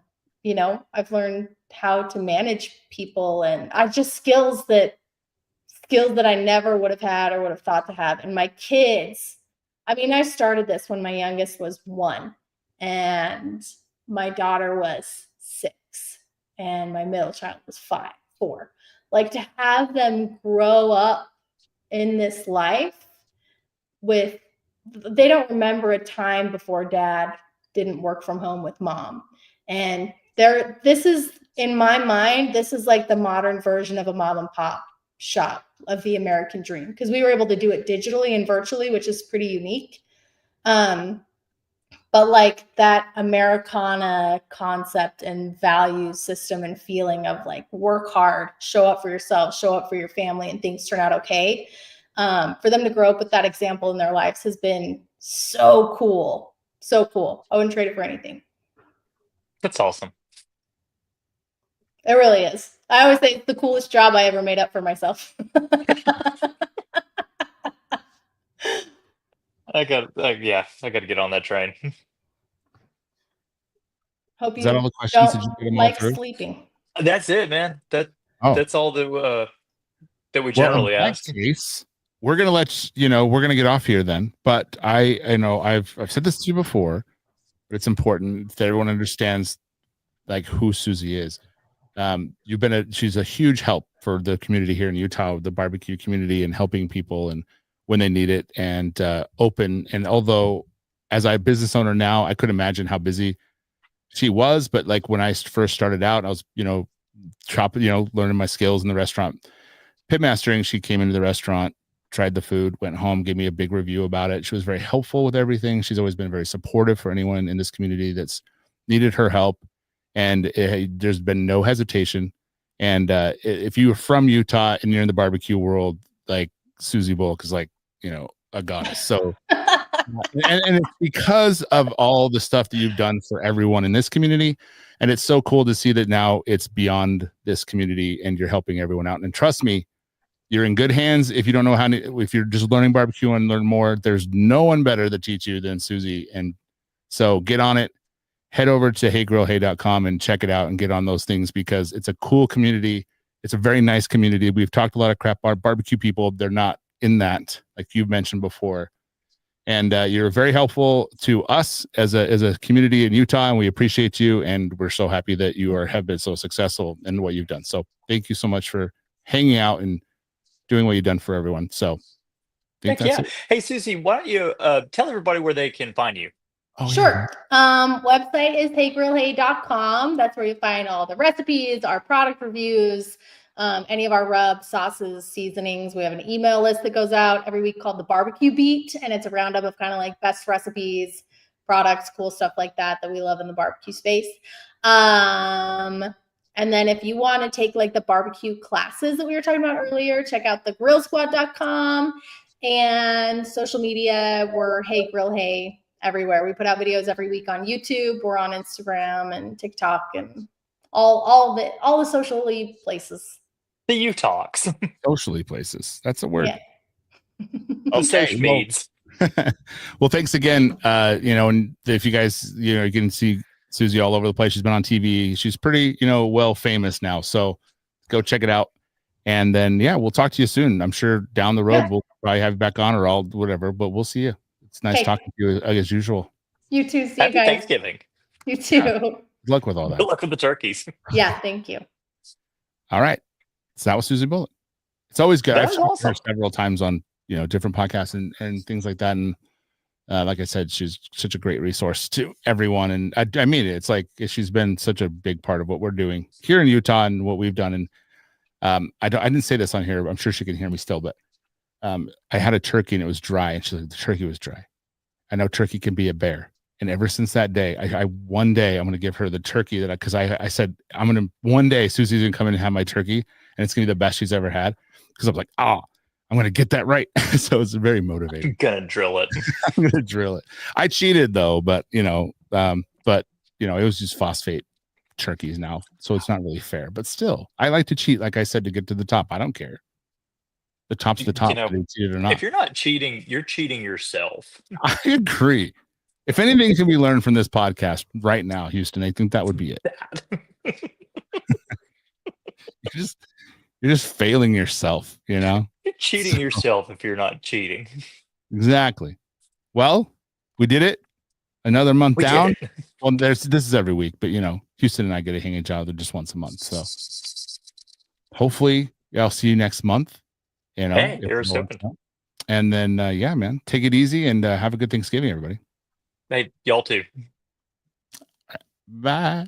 S3: learned how to manage people and skills that skills that I never would have had or would have thought to have. And my kids, I mean, I started this when my youngest was 1 and my daughter was 6 and my middle child was 4. Like, to have them grow up in this life with, they don't remember a time before dad didn't work from home with mom. And this is, in my mind, this is like the modern version of a mom and pop shop of the American dream, because we were able to do it digitally and virtually, which is pretty unique. But like that Americana concept and value system and feeling of like, work hard, show up for yourself, show up for your family, and things turn out okay. For them to grow up with that example in their lives has been so cool. So cool. I wouldn't trade it for anything.
S2: That's awesome.
S3: It really is. I always say it's the coolest job I ever made up for myself.
S2: I got to get on that train.
S3: Hope
S1: Is that all the questions? Did you get them all
S3: like
S1: through?
S3: sleeping.
S2: That's it, man. That's all that we generally ask.
S1: In that case, we're gonna we're gonna get off here then. But I've said this to you before, but it's important that everyone understands like who Susie is. She's a huge help for the community here in Utah, the barbecue community, and helping people and when they need it, and open. And although as a business owner now, I couldn't imagine how busy she was, but like when I first started out, I was, learning my skills in the restaurant pitmastering. She came into the restaurant, tried the food, went home, gave me a big review about it. She was very helpful with everything. She's always been very supportive for anyone in this community that's needed her help. And there's been no hesitation. And if you're from Utah and you're in the barbecue world, like Susie Bulloch is like, a goddess. So, and it's because of all the stuff that you've done for everyone in this community. And it's so cool to see that now it's beyond this community and you're helping everyone out. And trust me, you're in good hands. If you don't know if you're just learning barbecue and learn more, there's no one better to teach you than Susie. And so get on it. Head over to heygrillhey.com and check it out and get on those things, because it's a cool community. It's a very nice community. We've talked a lot of crap about barbecue people. They're not in that, like you've mentioned before. And you're very helpful to us as a community in Utah, and we appreciate you. And we're so happy that you have been so successful in what you've done. So thank you so much for hanging out and doing what you've done for everyone. So
S2: It. Hey, Susie, why don't you tell everybody where they can find you?
S3: Oh, sure. Yeah. Website is heygrillhey.com. That's where you find all the recipes, our product reviews, any of our rubs, sauces, seasonings. We have an email list that goes out every week called the Barbecue Beat, and it's a roundup of kind of like best recipes, products, cool stuff like that we love in the barbecue space. And then if you want to take like the barbecue classes that we were talking about earlier, check out thegrillsquad.com, and social media, we're Hey Grill Hey everywhere. We put out videos every week on YouTube. We're on Instagram and TikTok and all the socially places.
S2: The U-Talks.
S1: Socially places. That's a word.
S2: Yeah. Okay. Means.
S1: Well, thanks again. And if you guys, you can see Susie all over the place. She's been on TV. She's pretty, well famous now. So go check it out. And then, we'll talk to you soon. I'm sure down the road, we'll probably have you back on or all whatever, but we'll see you. It's nice talking to you as usual.
S3: You too. See
S2: Happy
S3: you guys.
S2: Thanksgiving.
S3: You too.
S1: Yeah. Good luck with all that.
S2: Good luck with the turkeys.
S3: Yeah, thank you.
S1: All right. So that was Susie Bulloch. It's always good. I've
S2: awesome.
S1: her several times on different podcasts and things like that. And like I said, she's such a great resource to everyone. And I mean it. It's like she's been such a big part of what we're doing here in Utah and what we've done. And I didn't say this on here. I'm sure she can hear me still, but I had a turkey and it was dry, and she's like, the turkey was dry. I know turkey can be a bear. And ever since that day, one day I'm going to give her the turkey because I said, one day Susie's going to come in and have my turkey, and it's going to be the best she's ever had. Because I'm like, I'm going to get that right. So it's very motivating.
S2: I'm going to drill it.
S1: I'm going to drill it. I cheated though, but it was just phosphate turkeys now. So it's not really fair, but still I like to cheat. Like I said, to get to the top. I don't care. The top's the top. Whether you cheat it or not.
S2: If you're not cheating, you're cheating yourself.
S1: I agree. If anything can be learned from this podcast right now, Houston, I think that would be it. You're just failing yourself,
S2: You're cheating
S1: So-
S2: yourself if you're not cheating.
S1: Exactly. Well, we did it. Another month
S2: We
S1: down.
S2: did it.
S1: Well, this is every week, but Houston and I get a hanging childhood just once a month. So hopefully I'll see you next month.
S2: Hey,
S1: if
S2: doors
S1: it works
S2: open.
S1: out. And then yeah, man, take it easy and have a good Thanksgiving, everybody.
S2: Hey, y'all too.
S1: Bye.